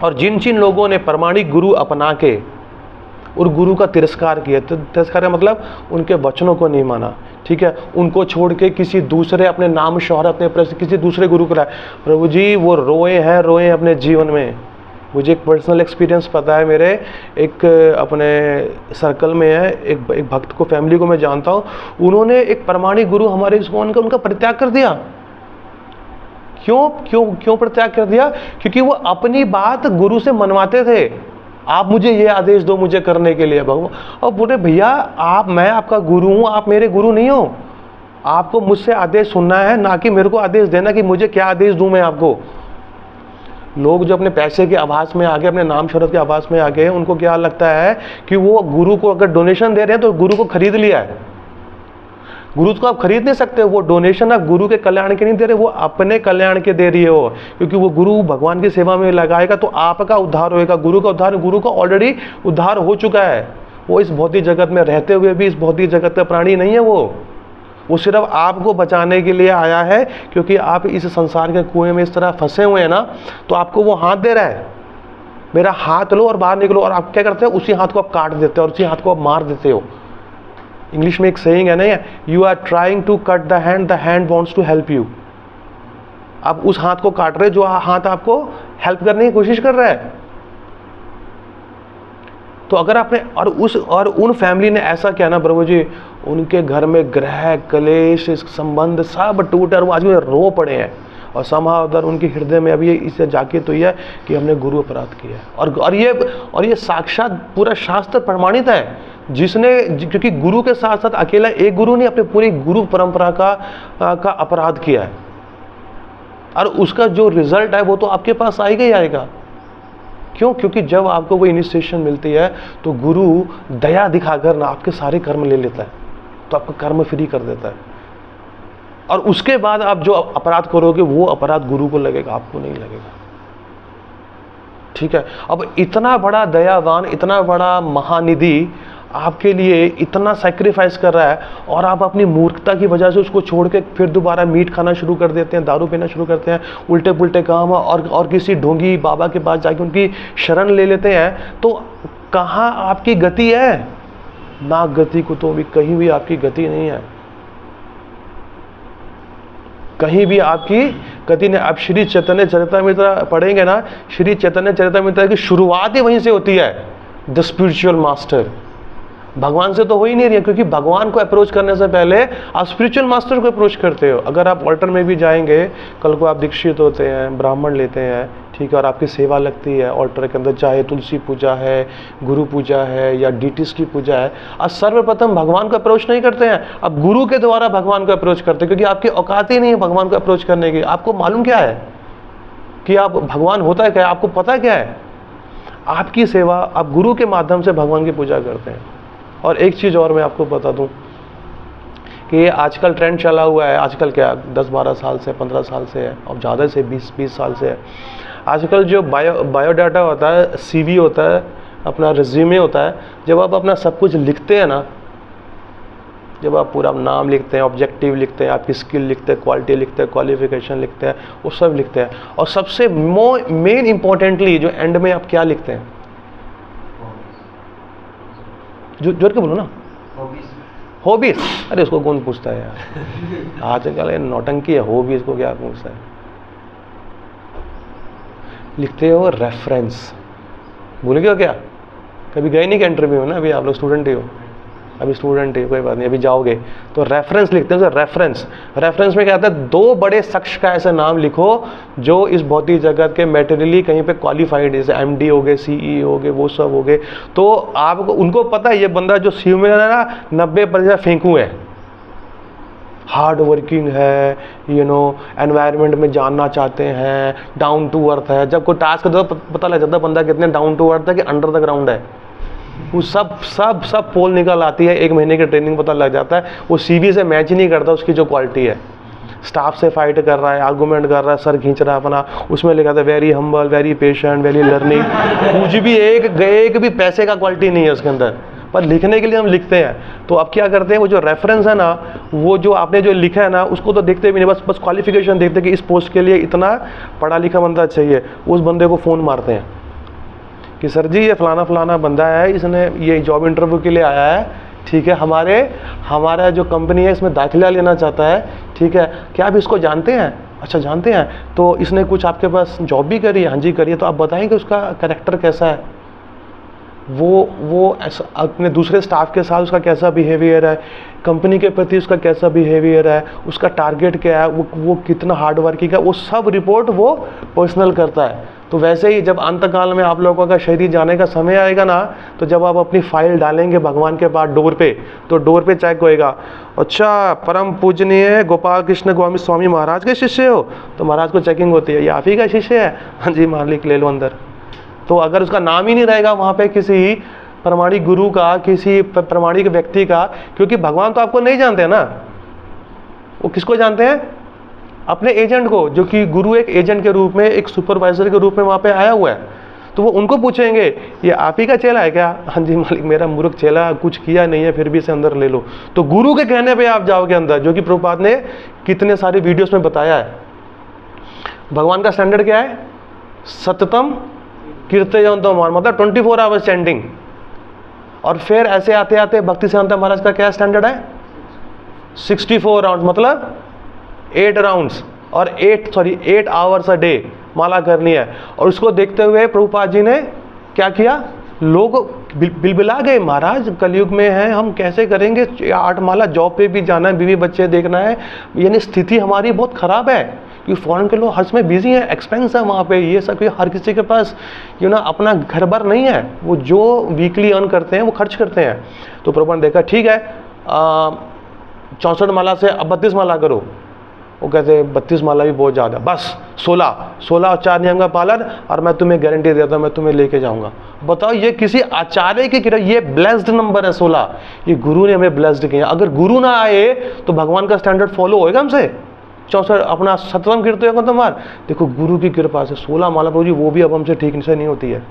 और जिन जिन लोगों ने प्रमाणिक गुरु अपना के और गुरु का तिरस्कार किया, तो तिरस्कार का मतलब उनके वचनों को नहीं माना, ठीक है, उनको छोड़ के किसी दूसरे अपने नाम शोहरत अपने किसी दूसरे गुरु को लाए, प्रभु जी वो रोए अपने जीवन में। मुझे एक पर्सनल एक्सपीरियंस पता है, मेरे एक अपने सर्कल में है एक भक्त को, फैमिली को मैं जानता हूँ, उन्होंने एक प्रमाणिक गुरु हमारे इस्कॉन का उनका परित्याग कर दिया। क्यों परित्याग कर दिया? क्योंकि वो अपनी बात गुरु से मनवाते थे, आप मुझे ये आदेश दो मुझे करने के लिए भगवान। और बोले भैया मैं आपका गुरु हूँ, आप मेरे गुरु नहीं हो, आपको मुझसे आदेश सुनना है, ना कि मेरे को आदेश देना कि मुझे क्या आदेश दूं मैं आपको। लोग जो अपने पैसे के आभास में आ गए, अपने नाम शोहरत के आभास में आ गए, उनको क्या लगता है कि वो गुरु को अगर डोनेशन दे रहे हैं तो गुरु को खरीद लिया है। गुरु को आप खरीद नहीं सकते, वो डोनेशन आप गुरु के कल्याण के नहीं दे रहे, वो अपने कल्याण के दे रही है वो, क्योंकि वो गुरु भगवान की सेवा में लगाएगा तो आपका उद्धार होएगा। गुरु का उद्धार, गुरु का ऑलरेडी उद्धार हो चुका है, वो इस भौतिक जगत में रहते हुए भी इस भौतिक जगत का प्राणी नहीं है। वो सिर्फ आपको बचाने के लिए आया है, क्योंकि आप इस संसार के कुएं में इस तरह फंसे हुए हैं ना, तो आपको वो हाथ दे रहा है, मेरा हाथ लो और बाहर निकलो, और आप क्या करते हो, उसी हाथ को आप काट देते हो और उसी हाथ को आप मार देते हो। इंग्लिश में एक सेइंग है ना, you are trying to cut the hand wants to help you. आप उस हाथ को काट रहे, जो हाथ आपको हेल्प करने की कोशिश कर रहा है। तो अगर आपने और उन फैमिली ने ऐसा किया ना प्रभु जी, उनके घर में ग्रह कलेश संबंध सब टूटे और वो आज भी रो पड़े हैं, और समाह उधर उनके हृदय में अभी इससे जाके तो यह कि हमने गुरु अपराध किया है। और ये साक्षात पूरा शास्त्र प्रमाणित है, क्योंकि गुरु के साथ साथ अकेला एक गुरु नहीं, अपने पूरी गुरु परंपरा का अपराध किया है, और उसका जो रिजल्ट है वो तो आपके पास आएगा ही आएगा। क्यों? क्योंकि जब आपको वो इनिशिएशन मिलती है तो गुरु दया दिखाकर ना आपके सारे कर्म ले लेता है, तो आपका कर्म फ्री कर देता है, और उसके बाद आप जो अपराध करोगे वो अपराध गुरु को लगेगा, आपको नहीं लगेगा। ठीक है। अब इतना बड़ा दयावान, इतना बड़ा महानिधि आपके लिए इतना सैक्रिफाइस कर रहा है, और आप अपनी मूर्खता की वजह से उसको छोड़ के फिर दोबारा मीट खाना शुरू कर देते हैं, दारू पीना शुरू करते हैं, उल्टे पुल्टे काम, और किसी ढोंगी बाबा के पास जाके उनकी शरण ले लेते हैं। तो कहाँ आपकी गति है? ना गति को तो भी कहीं भी आपकी गति नहीं है, कहीं भी आपकी गति नहीं। आप श्री चैतन्य चरितामृत पढ़ेंगे ना, श्री चैतन्य चरितामृत की शुरुआत ही वहीं से होती है, द स्पिरिचुअल मास्टर। भगवान से तो हो ही नहीं रही है, क्योंकि भगवान को अप्रोच करने से पहले आप स्पिरिचुअल मास्टर को अप्रोच करते हो। अगर आप ऑल्टर में भी जाएंगे, कल को आप दीक्षित होते हैं, ब्राह्मण लेते हैं, ठीक है, और आपकी सेवा लगती है ऑल्टर के अंदर, चाहे तुलसी पूजा है, गुरु पूजा है, या डीटीज की पूजा है, आप सर्वप्रथम भगवान को अप्रोच नहीं करते हैं, आप गुरु के द्वारा भगवान को अप्रोच करते हैं, क्योंकि आपकी औकात ही नहीं है भगवान को अप्रोच करने की। आपको मालूम क्या है कि आप भगवान होता है क्या है, आपको पता क्या है? आपकी सेवा आप गुरु के माध्यम से भगवान की पूजा करते हैं। और एक चीज़ और मैं आपको बता दूं कि ये आजकल ट्रेंड चला हुआ है, आजकल क्या 10-12 साल से, 15 साल से है, और ज़्यादा से 20 साल से है। आजकल जो बायोडाटा होता है, सीवी होता है, अपना रिज्यूमे होता है, जब आप अपना सब कुछ लिखते हैं ना, जब आप पूरा नाम लिखते हैं, ऑब्जेक्टिव लिखते हैं, आपकी स्किल लिखते हैं, क्वालिटी लिखते हैं, क्वालिफिकेशन लिखते हैं, वो सब लिखते हैं, और सबसे मेन इंपॉर्टेंटली जो एंड में आप क्या लिखते हैं? जोर के बोलो ना, हॉबीज। अरे उसको कौन पूछता है यार, आजकल नौटंकी है, हॉबीज को क्या पूछता है? लिखते हो रेफरेंस। भूल गए हो क्या? कभी गए नहीं क्या इंटरव्यू में ना? अभी आप लोग स्टूडेंट ही हो, अभी स्टूडेंट ही, कोई बात नहीं, अभी जाओगे तो रेफरेंस लिखते हैं। रेफरेंस में क्या आता है? 2 बड़े शख्स का ऐसा नाम लिखो जो इस भौतिक जगत के मेटेरियली कहीं पे क्वालिफाइड, जैसे MD हो गए, CE हो गए, वो सब हो गए। तो आपको उनको पता है ये बंदा जो सीयू में ना 90% फेंकू है, हार्ड वर्किंग है, एनवायरनमेंट में जानना चाहते हैं, डाउन टू अर्थ है। जब कोई टास्क दो पता लग जाता बंदा कितने डाउन टू अर्थ है कि अंडर द ग्राउंड है। वो सब पोल निकल आती है, 1 महीने की ट्रेनिंग पता लग जाता है। वो CV से मैच ही नहीं करता उसकी जो क्वालिटी है। स्टाफ से फाइट कर रहा है, आर्गूमेंट कर रहा है, सर खींच रहा है अपना, उसमें लिखा था very humble, very patient, very learning. कुछ भी एक भी पैसे का क्वालिटी नहीं है उसके अंदर, पर लिखने के लिए हम लिखते हैं। तो अब क्या करते हैं, वो जो रेफरेंस है ना, वो जो आपने जो लिखा है ना, उसको तो देखते भी नहीं, बस क्वालिफिकेशन देखते कि इस पोस्ट के लिए इतना पढ़ा लिखा बंदा चाहिए। उस बंदे को फ़ोन मारते हैं कि सर जी ये फलाना बंदा है, इसने ये जॉब इंटरव्यू के लिए आया है, ठीक है, हमारा जो कंपनी है इसमें दाखिला लेना चाहता है, ठीक है, क्या आप इसको जानते हैं? अच्छा जानते हैं, तो इसने कुछ आपके पास जॉब भी करी है? हाँ जी करी है। तो आप बताएं कि उसका कैरेक्टर कैसा है, वो ऐसा अपने दूसरे स्टाफ के साथ उसका कैसा बिहेवियर है, कंपनी के प्रति उसका कैसा बिहेवियर है, उसका टारगेट क्या है, वो कितना हार्ड वर्किंग है, वो सब रिपोर्ट वो पर्सनल करता है। तो वैसे ही जब अंतकाल में आप लोगों का शरीर जाने का समय आएगा ना, तो जब आप अपनी फाइल डालेंगे भगवान के पास डोर पे, तो डोर पे चेक होएगा, अच्छा परम पूजनीय गोपाल कृष्ण गोस्वामी स्वामी महाराज के शिष्य हो? तो महाराज को चेकिंग होती है, ये आप ही का शिष्य है? हाँ जी मालिक ले लो अंदर। तो अगर उसका नाम ही नहीं रहेगा वहाँ पे किसी प्रमाणिक गुरु का, किसी प्रमाणिक व्यक्ति का, क्योंकि भगवान तो आपको नहीं जानते ना, वो किसको जानते हैं? अपने एजेंट को, जो कि गुरु एक एजेंट के रूप में, एक सुपरवाइजर के रूप में वहाँ पे आया हुआ है। तो वो उनको पूछेंगे ये आप ही का चेला है क्या? हाँ जी मालिक, मेरा मूर्ख चेला कुछ किया नहीं है, फिर भी इसे अंदर ले लो। तो गुरु के कहने पे आप जाओगे अंदर, जो कि प्रभुपाद ने कितने सारे वीडियोस में बताया है। भगवान का स्टैंडर्ड क्या है? सततम कीर्तयन्तम, मतलब 24 आवर्स चैंटिंग। और फिर ऐसे आते आते भक्ति सिद्धांत महाराज का क्या स्टैंडर्ड है? 64 राउंड, मतलब 8 राउंड्स और 8 आवर्स अ डे माला करनी है। और उसको देखते हुए प्रभुपाद जी ने क्या किया? लोग बिलबिला गए, महाराज कलयुग में है, हम कैसे करेंगे 8 माला, जॉब पे भी जाना है, बीवी बच्चे देखना है, यानी स्थिति हमारी बहुत खराब है, क्योंकि फॉरेन के लोग हर समय बिजी हैं, एक्सपेंस है वहाँ पे, ये सब, हर किसी के पास अपना घर बार नहीं है, वो जो वीकली अर्न करते हैं वो खर्च करते हैं। तो प्रभुपाद ने देखा ठीक है 64 माला से अब 32 माला करो। वो कहते हैं 32 माला भी बहुत ज़्यादा, बस 16 और 4 नियम का पालन, और मैं तुम्हें गारंटी देता हूँ मैं तुम्हें लेके जाऊँगा। बताओ, ये किसी आचार्य की किरण, ये ब्लेस्ड नंबर है 16, ये गुरु ने हमें ब्लेस्ड किया। अगर गुरु ना आए तो भगवान का स्टैंडर्ड फॉलो होएगा हमसे? 64 अपना सततम कीर्तन तुम्हार, देखो गुरु की कृपा से 16 माला प्रभु जी, वो भी अब हमसे ठीक से नहीं होती है,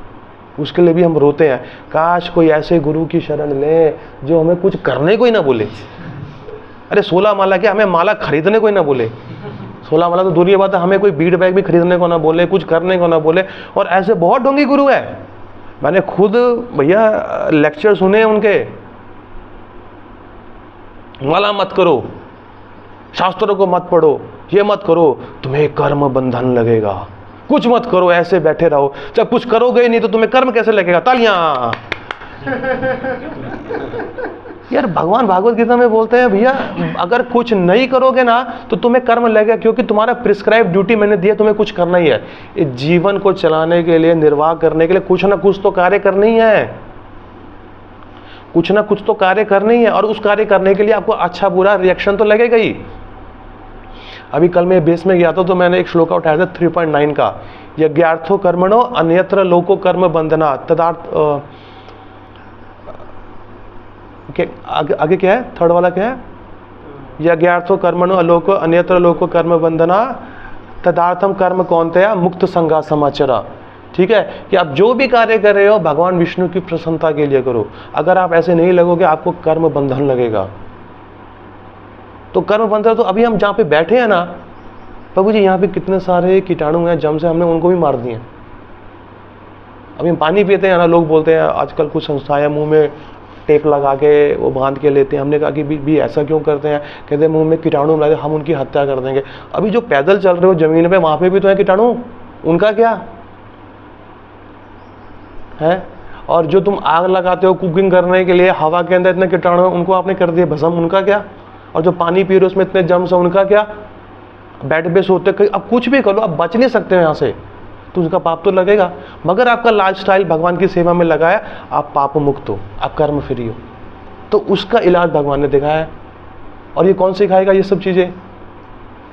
उसके लिए भी हम रोते हैं। काश कोई ऐसे गुरु की शरण ले जो हमें कुछ करने को ही ना बोले। अरे 16 माला क्या, हमें माला खरीदने को ही ना बोले। 16 माला तो दूर की बात है, हमें कोई बीट बैग भी खरीदने को ना बोले, कुछ करने को ना बोले। और ऐसे बहुत ढोंगी गुरु है, मैंने खुद भैया लेक्चर सुने उनके। माला मत करो, शास्त्रों को मत पढ़ो, ये मत करो, तुम्हें कर्म बंधन लगेगा, कुछ मत करो, ऐसे बैठे रहो, जब कुछ करोगे ही नहीं तो तुम्हें कर्म कैसे लगेगा? तालियां। यार भगवान भागवत गीता में बोलते हैं भैया अगर कुछ नहीं करोगे ना तो तुम्हें कर्म लगेगा, क्योंकि तुम्हारा प्रिस्क्राइब ड्यूटी मैंने दिया, तुम्हें कुछ करना ही है। इस जीवन को चलाने के लिए, निर्वाह करने के लिए कुछ ना कुछ तो कार्य करना ही है, कुछ ना कुछ तो कार्य करना ही है। और उस कार्य करने के लिए आपको अच्छा बुरा रिएक्शन तो लगेगा ही। अभी कल मैं बेस में गया था तो मैंने एक श्लोक उठाया था 3.9 का, यज्ञार्थो कर्मणो अन्यत्र लोको कर्म बंधना तदार्थ। आगे क्या है? थर्ड वाला क्या है? यज्ञार्थो कर्मणो अलोको अन्यत्र लोको कर्म बंधना तदार्थम कर्म कौन्तेय मुक्त संगा समाचरा। ठीक है, कि आप जो भी कार्य कर रहे हो भगवान विष्णु की प्रसन्नता के लिए करो। अगर आप ऐसे नहीं लगोगे आपको कर्म बंधन लगेगा। तो कर्म बंधन, तो अभी हम जहाँ पे बैठे हैं ना प्रभु जी, यहाँ पे कितने सारे कीटाणु हैं, जम से हमने उनको भी मार दिए। अभी हम पानी पीते हैं ना, लोग बोलते हैं आजकल कुछ संस्थाएं मुंह में टेप लगा के वो बांध के लेते हैं। हमने कहा कि भी ऐसा क्यों करते हैं? कहते हैं मुंह में कीटाणु मिला दे, हम उनकी हत्या कर देंगे। अभी जो पैदल चल रहे हो जमीन पे, वहां पे भी तो है कीटाणु, उनका क्या है? और जो तुम आग लगाते हो कुकिंग करने के लिए, हवा के अंदर इतने कीटाणु हैं, उनको आपने कर दिया भस्म, उनका क्या? और जो पानी पी रहे हो उसमें इतने जम्स हैं, उनका क्या? बेड पे सोते, अब कुछ भी करो, अब बच नहीं सकते हो यहाँ से, तो उसका पाप तो लगेगा। मगर आपका लाइफस्टाइल भगवान की सेवा में लगाया, आप पाप मुक्त हो, आप कर्म फ्री हो, तो उसका इलाज भगवान ने दिखाया है। और ये कौन सिखाएगा ये सब चीजें?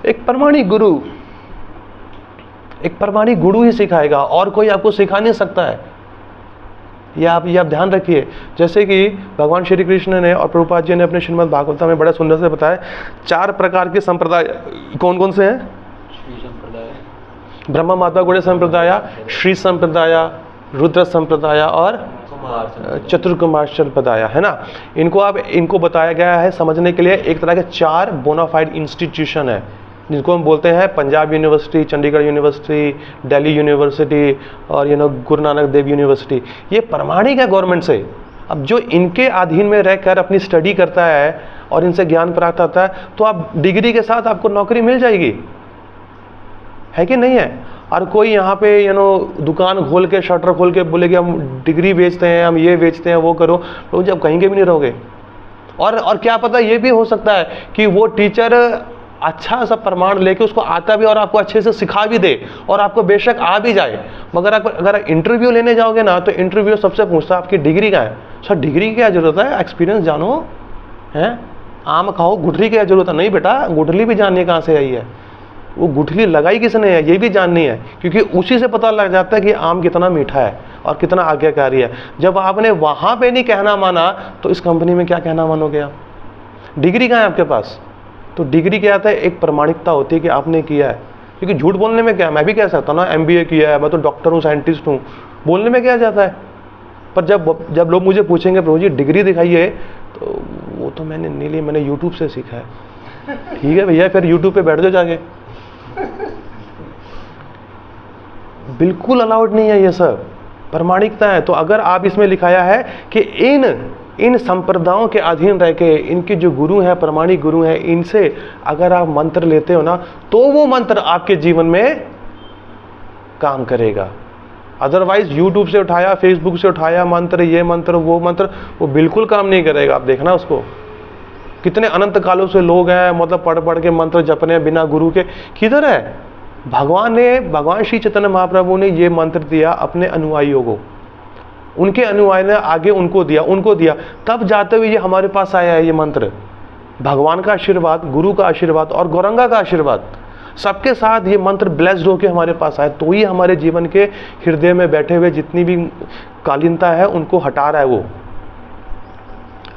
एक प्रमाणिक गुरु, एक प्रमाणिक गुरु ही सिखाएगा, और कोई आपको सिखा नहीं सकता है। ये आप ध्यान रखिए। जैसे कि भगवान श्री कृष्ण ने और प्रभुपाद जी ने अपने श्रीमद् भागवतम में बड़ा सुंदर से बताया 4 प्रकार के संप्रदाय कौन कौन से हैं? ब्रह्मा माता गौड़े संप्रदाय, श्री संप्रदाय, रुद्र संप्रदाय और चतुर्कुमार संप्रदाय, है ना। इनको बताया गया है समझने के लिए एक तरह के 4 बोनाफाइड इंस्टीट्यूशन है, जिनको हम बोलते हैं Punjab university, Chandigarh university, Delhi university और गुरु नानक देव यूनिवर्सिटी। ये प्रमाणिक है गवर्नमेंट से। अब जो इनके अधीन में रहकर अपनी स्टडी करता है और इनसे ज्ञान प्राप्त होता है, तो आप डिग्री के साथ आपको नौकरी मिल जाएगी, है कि नहीं है? और कोई यहाँ पे दुकान खोल के, शटर खोल के बोलेगी हम डिग्री बेचते हैं, हम ये बेचते हैं, वो करो, तो जब कहीं के भी नहीं रहोगे। और क्या पता ये भी हो सकता है कि वो टीचर अच्छा सा प्रमाण लेके उसको आता भी और आपको अच्छे से सिखा भी दे, और आपको बेशक आ भी जाए, मगर अगर इंटरव्यू लेने जाओगे ना तो इंटरव्यू सबसे पूछता है आपकी डिग्री कहाँ है। सर डिग्री की क्या जरूरत है, एक्सपीरियंस जानो, है आम खाओ, गुठली की क्या जरूरत है? नहीं बेटा, गुठली भी जाननी कहाँ से आई है, वो गुठली लगाई किसने है ये भी जाननी है, क्योंकि उसी से पता लग जाता है कि आम कितना मीठा है और कितना आज्ञाकारी है। जब आपने वहाँ पे नहीं कहना माना तो इस कंपनी में क्या कहना मानोगे आप? डिग्री कहाँ है आपके पास? तो डिग्री क्या आता है? एक प्रमाणिकता होती है कि आपने किया है। क्योंकि झूठ बोलने में क्या है, मैं भी कह सकता हूँ ना MBA किया है, मैं तो डॉक्टर हूँ, साइंटिस्ट हूँ, बोलने में क्या जाता है। पर जब लोग मुझे पूछेंगे प्रभु जी डिग्री दिखाइए, तो वो तो मैंने नहीं ली, मैंने यूट्यूब से सीखा है। ठीक है भैया, फिर यूट्यूब पे बैठ जाओ जाके। बिल्कुल अलाउड नहीं है ये सब, प्रामाणिकता है। तो अगर आप इसमें लिखाया है कि इन संप्रदायों के अधीन रह के, इनके जो गुरु हैं, प्रामाणिक गुरु हैं, इनसे अगर आप मंत्र लेते हो ना, तो वो मंत्र आपके जीवन में काम करेगा। अदरवाइज यूट्यूब से उठाया, फेसबुक से उठाया मंत्र, ये मंत्र वो मंत्र, वो बिल्कुल काम नहीं करेगा। आप देखना उसको, कितने अनंत कालों से लोग हैं मतलब पढ़ पढ़ के मंत्र जप रहे हैं बिना गुरु के। किधर है भगवान श्री चैतन्य महाप्रभु ने ये मंत्र दिया अपने अनुयायियों को, उनके अनुयायी ने आगे उनको दिया, तब जाते हुए ये हमारे पास आया है। ये मंत्र भगवान का आशीर्वाद, गुरु का आशीर्वाद और गौरंगा का आशीर्वाद, सबके साथ ये मंत्र ब्लेस्ड होके हमारे पास आए, तो ही हमारे जीवन के हृदय में बैठे हुए जितनी भी कालीनता है उनको हटा रहा है वो।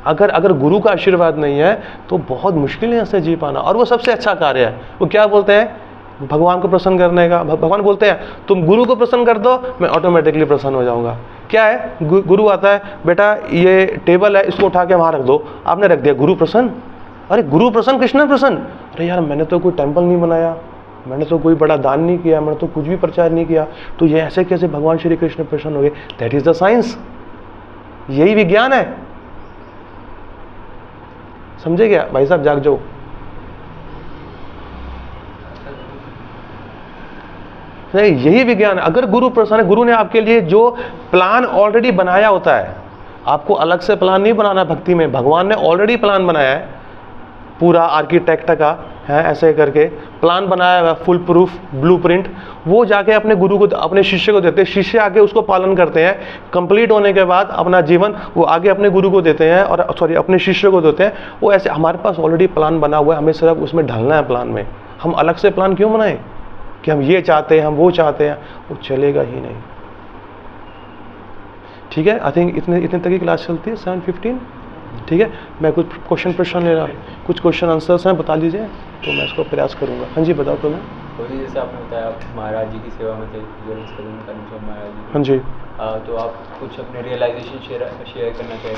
अगर गुरु का आशीर्वाद नहीं है तो बहुत मुश्किल है ऐसे जी पाना। और वो सबसे अच्छा कार्य है। वो क्या बोलते हैं भगवान को प्रसन्न करने का, भगवान बोलते हैं तुम गुरु को प्रसन्न कर दो, मैं ऑटोमेटिकली प्रसन्न हो जाऊंगा। क्या है, गुरु आता है, बेटा ये टेबल है इसको उठा के वहां रख दो, आपने रख दिया, गुरु प्रसन्न। अरे गुरु प्रसन्न, कृष्ण प्रसन्न। अरे यार मैंने तो कोई टेम्पल नहीं बनाया, मैंने तो कोई बड़ा दान नहीं किया, मैंने तो कुछ भी प्रचार नहीं किया, तो ये ऐसे कैसे भगवान श्री कृष्ण प्रसन्न हो गए। दैट इज द साइंस, यही विज्ञान है। समझे क्या भाई साहब, जाग जाओ। नहीं, यही विज्ञान है। अगर गुरु प्रसन्न है, गुरु ने आपके लिए जो प्लान ऑलरेडी बनाया होता है, आपको अलग से प्लान नहीं बनाना भक्ति में, भगवान ने ऑलरेडी प्लान बनाया है पूरा आर्किटेक्ट का है, ऐसे करके प्लान बनाया हुआ, फुल प्रूफ ब्लूप्रिंट, वो जाके अपने गुरु को, अपने शिष्य को देते हैं, शिष्य आके उसको पालन करते हैं। कंप्लीट होने के बाद अपना जीवन वो आगे अपने गुरु को देते हैं, और सॉरी अपने शिष्य को देते हैं। वो ऐसे हमारे पास ऑलरेडी प्लान बना हुआ है, हमें सिर्फ उसमें ढलना है प्लान में। हम अलग से प्लान क्यों बनाएं कि हम ये चाहते हैं, हम वो चाहते हैं, वो चलेगा ही नहीं। ठीक है, आई थिंक इतने तक की क्लास चलती है 7:15। ठीक है, मैं कुछ प्रश्न ले रहा हूँ, कुछ क्वेश्चन आंसर्स हैं, बता दीजिए तो मैं इसको प्रयास करूँगा। हाँ जी बताओ। तो मैं जैसे आपने बताया आप महाराज जी की सेवा में थे, महाराज जी। हाँ जी। तो आप कुछ अपने रियलाइजेशन शेयर करना चाहिए?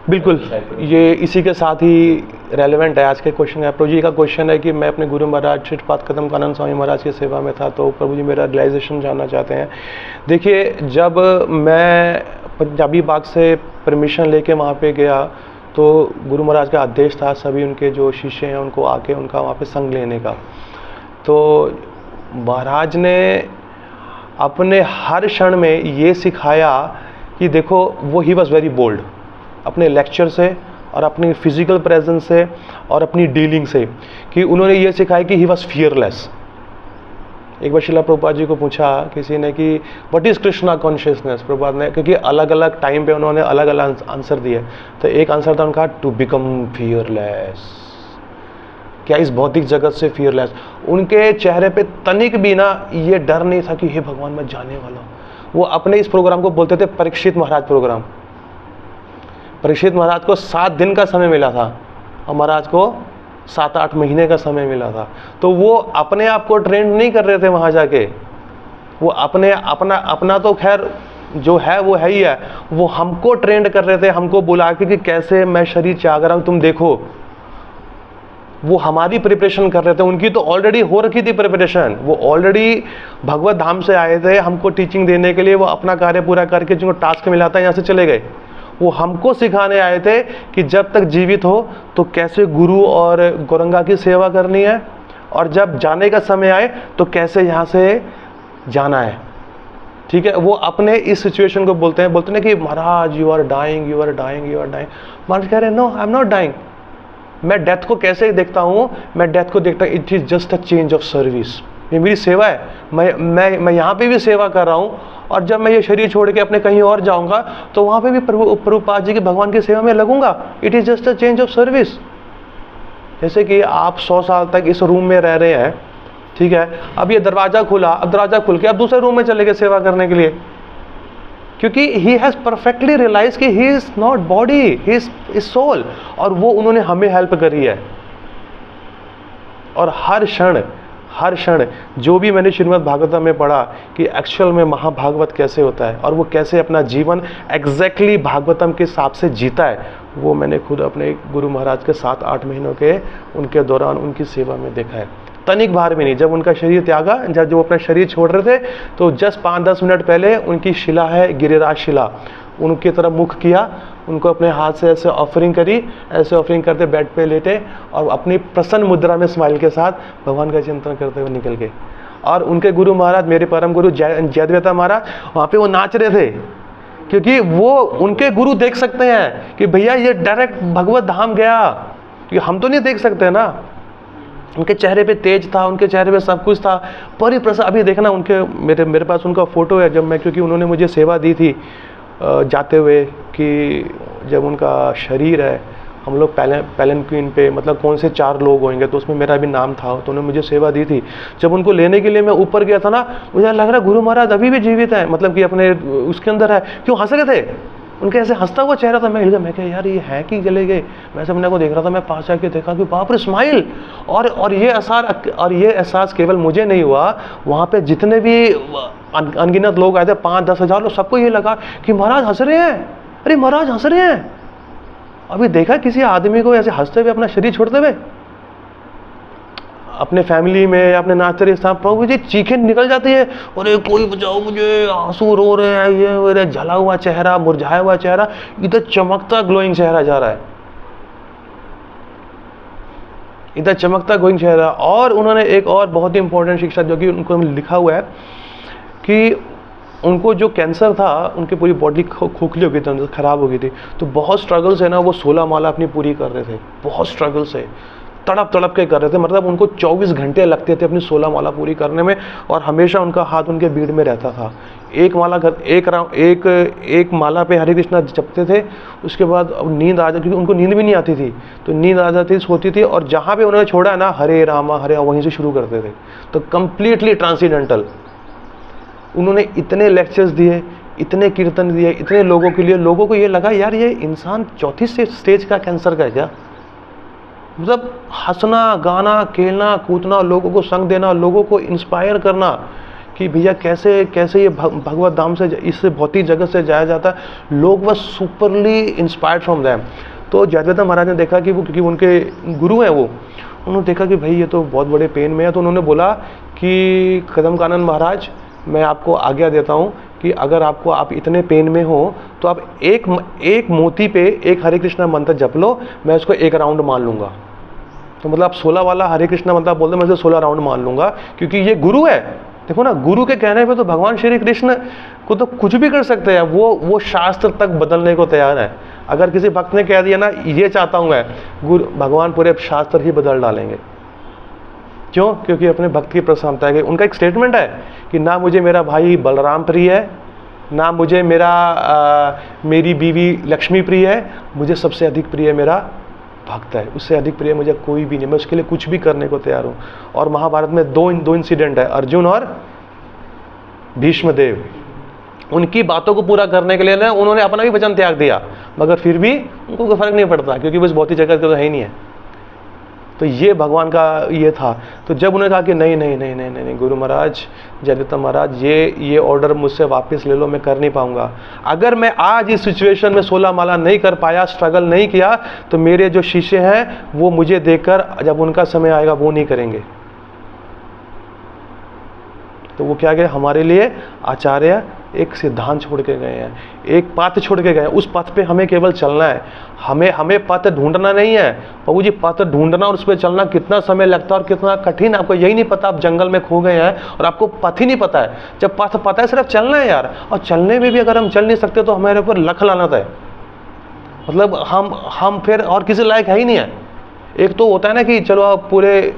बिल्कुल, ये इसी के साथ ही रेलेवेंट है आज के क्वेश्चन है। प्रभु जी का क्वेश्चन है कि मैं अपने गुरु महाराज श्रीपाद कदम कानन स्वामी महाराज की सेवा में था, तो प्रभु जी मेरा रियलाइजेशन जानना चाहते हैं। देखिए, जब मैं पंजाबी बाग से परमिशन लेके वहाँ पे गया, तो गुरु महाराज का आदेश था सभी उनके जो शिष्य हैं उनको आके उनका वहाँ पे संग लेने का। तो महाराज ने अपने हर क्षण में ये सिखाया कि देखो, वो ही वॉज वेरी बोल्ड अपने लेक्चर से और अपनी फिजिकल प्रेजेंस से और अपनी डीलिंग से, कि उन्होंने ये सिखाया कि ही वॉज फियरलेस। एक बार श्रीला प्रभुपाद जी को पूछा किसी ने कि what is Krishna consciousness, Prabhupada ने, क्योंकि अलग अलग टाइम पे उन्होंने अलग अलग आंसर दिए, तो एक आंसर था उनका टू बिकम फियरलेस। क्या इस भौतिक जगत से फियरलेस? उनके चेहरे पे तनिक भी ना ये डर नहीं था कि हे भगवान मैं जाने वाला हूँ। वो अपने इस प्रोग्राम को बोलते थे परीक्षित महाराज प्रोग्राम। परीक्षित महाराज को 7 दिन का समय मिला था और महाराज को 7-8 महीने का समय मिला था। तो वो अपने आप को ट्रेंड नहीं कर रहे थे वहाँ जाके, वो अपना तो खैर जो है वो है ही है, वो हमको ट्रेंड कर रहे थे, हमको बुला के कि कैसे मैं शरीर त्याग रहा हूँ तुम देखो। वो हमारी प्रिपरेशन कर रहे थे, उनकी तो ऑलरेडी हो रखी थी प्रिपरेशन। वो ऑलरेडी भगवत धाम से आए थे हमको टीचिंग देने के लिए। वो अपना कार्य पूरा करके जिनको टास्क मिला था यहाँ से चले गए। वो हमको सिखाने आए थे कि जब तक जीवित हो तो कैसे गुरु और गौरंगा की सेवा करनी है, और जब जाने का समय आए तो कैसे यहाँ से जाना है। ठीक है, वो अपने इस सिचुएशन को बोलते हैं कि महाराज you are dying, you are dying, you are dying. महाराज कह रहे हैं no I am not dying. मैं डेथ को कैसे देखता हूँ? मैं डेथ को देखता हूँ it is just a change of service. ये मेरी सेवा है, मैं यहाँ पे भी सेवा कर रहा हूँ, और जब मैं ये शरीर छोड़ के अपने कहीं और जाऊँगा तो वहाँ पे भी प्रभुपाद जी के भगवान की सेवा में लगूंगा। It is just a change of service. जैसे कि आप 100 साल तक इस रूम में रह रहे हैं, ठीक है, अब ये दरवाज़ा खुला, अब दरवाज़ा खुल के अब दूसरे रूम में चले गए सेवा करने के लिए, क्योंकि ही हैज़ परफेक्टली रियलाइज कि he is not body, he is soul. और वो उन्होंने हमें हेल्प करी है। और हर हर क्षण जो भी मैंने श्रीमद् भागवतम में पढ़ा कि एक्चुअल में महाभागवत कैसे होता है और वो कैसे अपना जीवन एग्जैक्टली भागवतम के हिसाब से जीता है, वो मैंने खुद अपने गुरु महाराज के 7-8 महीनों के उनके दौरान उनकी सेवा में देखा है। तनिक बार भी नहीं। जब उनका शरीर त्यागा, जब वो अपना शरीर छोड़ रहे थे, तो जस्ट 5-10 मिनट पहले उनकी शिला है गिरिराज शिला, उनकी तरफ मुख किया, उनको अपने हाथ से ऐसे ऑफरिंग करी, ऐसे ऑफरिंग करते बेड पे लेटे और अपनी प्रसन्न मुद्रा में स्माइल के साथ भगवान का चिंतन करते हुए निकल गए। और उनके गुरु महाराज, मेरे परम गुरु जयद्वेता महाराज, वहाँ पे वो नाच रहे थे, क्योंकि वो उनके गुरु देख सकते हैं कि भैया ये डायरेक्ट भगवत धाम गया, क्योंकि हम तो नहीं देख सकते ना। उनके चेहरे पे तेज था, उनके चेहरे पे सब कुछ था, परिप्रसाद। अभी देखना उनके, मेरे पास उनका फ़ोटो है, जब मैं, क्योंकि उन्होंने मुझे सेवा दी थी जाते हुए, कि जब उनका शरीर है, हम लोग पैलेंक्विन पे, मतलब कौन से 4 लोग होंगे, तो उसमें मेरा भी नाम था, तो उन्होंने मुझे सेवा दी थी। जब उनको लेने के लिए मैं ऊपर गया था ना, मुझे लग रहा गुरु महाराज अभी भी जीवित है, मतलब कि अपने उसके अंदर है। क्यों हंस रहे थे, उनके ऐसे हंसता हुआ चेहरा था। मैं हिल गया, मैं क्या यार ये है कि चले गए। मैं सबने को देख रहा था, मैं पास आके देखा कि बाप रे स्माइल। और ये एहसास केवल मुझे नहीं हुआ, वहाँ पे जितने भी अनगिनत लोग आए थे, 5-10 हज़ार लोग, सबको ये लगा कि महाराज हंस रहे हैं, अरे महाराज हंस रहे हैं। अभी देखा किसी आदमी को ऐसे हंसते हुए, अपना शरीर छोड़ते हुए? अपने फैमिली में या अपने नाचते रहे साहब, प्रभु जी चीखें निकल जाती है, अरे कोई बचाओ मुझे, आंसू रो रहे हैं, ये मेरे जला हुआ चेहरा, मुरझाया हुआ चेहरा, इधर चमकता ग्लोइंग चेहरा जा रहा है, इधर चमकता ग्लोइंग चेहरा। और उन्होंने एक और बहुत ही इंपॉर्टेंट शिक्षा, जो कि उनको लिखा हुआ है कि उनको जो कैंसर था, उनकी पूरी बॉडी खोखली हो गई थी, खराब हो गई थी, तो बहुत स्ट्रगल से ना वो 16 माला अपनी पूरी कर रहे थे, बहुत स्ट्रगल से तड़प के कर रहे थे। मतलब उनको 24 घंटे लगते थे अपनी 16 माला पूरी करने में, और हमेशा उनका हाथ उनके बीड़ में रहता था। एक माला पे हरे कृष्णा जपते थे, उसके बाद अब नींद आ जाती, क्योंकि उनको नींद भी नहीं आती थी, तो नींद आ जाती, सोती थी, और जहाँ पे उन्होंने छोड़ा है ना, हरे रामा हरे, वहीं से शुरू करते थे। तो कंप्लीटली ट्रांसीडेंटल। उन्होंने इतने लेक्चर्स दिए, इतने कीर्तन दिए, इतने लोगों के लिए, लोगों को ये लगा यार ये इंसान 4थी स्टेज का कैंसर का है क्या। मतलब हंसना, गाना, खेलना, कूदना, लोगों को संग देना, लोगों को इंस्पायर करना कि भैया कैसे ये भगवत धाम से, इससे भौतिक जगत से जाया जाता है। लोग बस सुपरली इंस्पायर्ड फ्रॉम दैम। तो जयद्वेता महाराज ने देखा कि वो, क्योंकि उनके गुरु हैं वो, उन्होंने देखा कि भाई ये तो बहुत बड़े पेन में है, तो उन्होंने बोला कि कदम कानन महाराज, मैं आपको आज्ञा देता हूँ कि अगर आप इतने पेन में हो, तो आप एक मोती पे एक हरे कृष्णा मंत्र जप लो, मैं उसको 1 राउंड मान लूँगा। तो मतलब आप 16 वाला हरे कृष्णा मंत्र बोल दो, मैं उसे 16 राउंड मान लूँगा, क्योंकि ये गुरु है। देखो ना, गुरु के कहने पे तो भगवान श्री कृष्ण को तो कुछ भी कर सकते हैं, वो शास्त्र तक बदलने को तैयार है। अगर किसी भक्त ने कह दिया ना ये चाहता हूँ मैं, भगवान पूरे शास्त्र ही बदल डालेंगे। क्यों? क्योंकि अपने भक्त की प्रसन्नता है। उनका एक स्टेटमेंट है कि ना मुझे मेरा भाई बलराम प्रिय है, ना मुझे मेरी बीवी लक्ष्मी प्रिय है, मुझे सबसे अधिक प्रिय मेरा भक्त है, उससे अधिक प्रिय मुझे कोई भी नहीं, मैं उसके लिए कुछ भी करने को तैयार हूँ। और महाभारत में दो इंसिडेंट है, अर्जुन और भीष्मदेव। उनकी बातों को पूरा करने के लिए ना उन्होंने अपना भी वचन त्याग दिया, मगर फिर भी उनको कोई फर्क नहीं पड़ता, क्योंकि वो इस भौतिक जगत का तो है ही नहीं है। तो ये भगवान का ये था। तो जब उन्होंने कहा कि नहीं गुरु महाराज, जयद्वेता महाराज, ये ऑर्डर मुझसे वापस ले लो, मैं कर नहीं पाऊंगा। अगर मैं आज इस सिचुएशन में 16 माला नहीं कर पाया, स्ट्रगल नहीं किया, तो मेरे जो शिष्य हैं वो मुझे देखकर जब उनका समय आएगा वो नहीं करेंगे। तो वो क्या गए, हमारे लिए आचार्य एक सिद्धांत छोड़ के गए हैं, एक पथ छोड़ के गए हैं। उस पथ पे हमें केवल चलना है, हमें पथ ढूंढना नहीं है। प्रभु जी, पथ ढूंढना और उस पर चलना कितना समय लगता है और कितना कठिन, आपको यही नहीं पता। आप जंगल में खो गए हैं और आपको पथ ही नहीं पता है। जब पथ पता है, सिर्फ चलना है यार। और चलने में भी अगर हम चल नहीं सकते तो हमारे ऊपर लख लानत है। मतलब हम फिर और किसी लायक है ही नहीं है। एक तो होता है ना कि चलो आप पूरे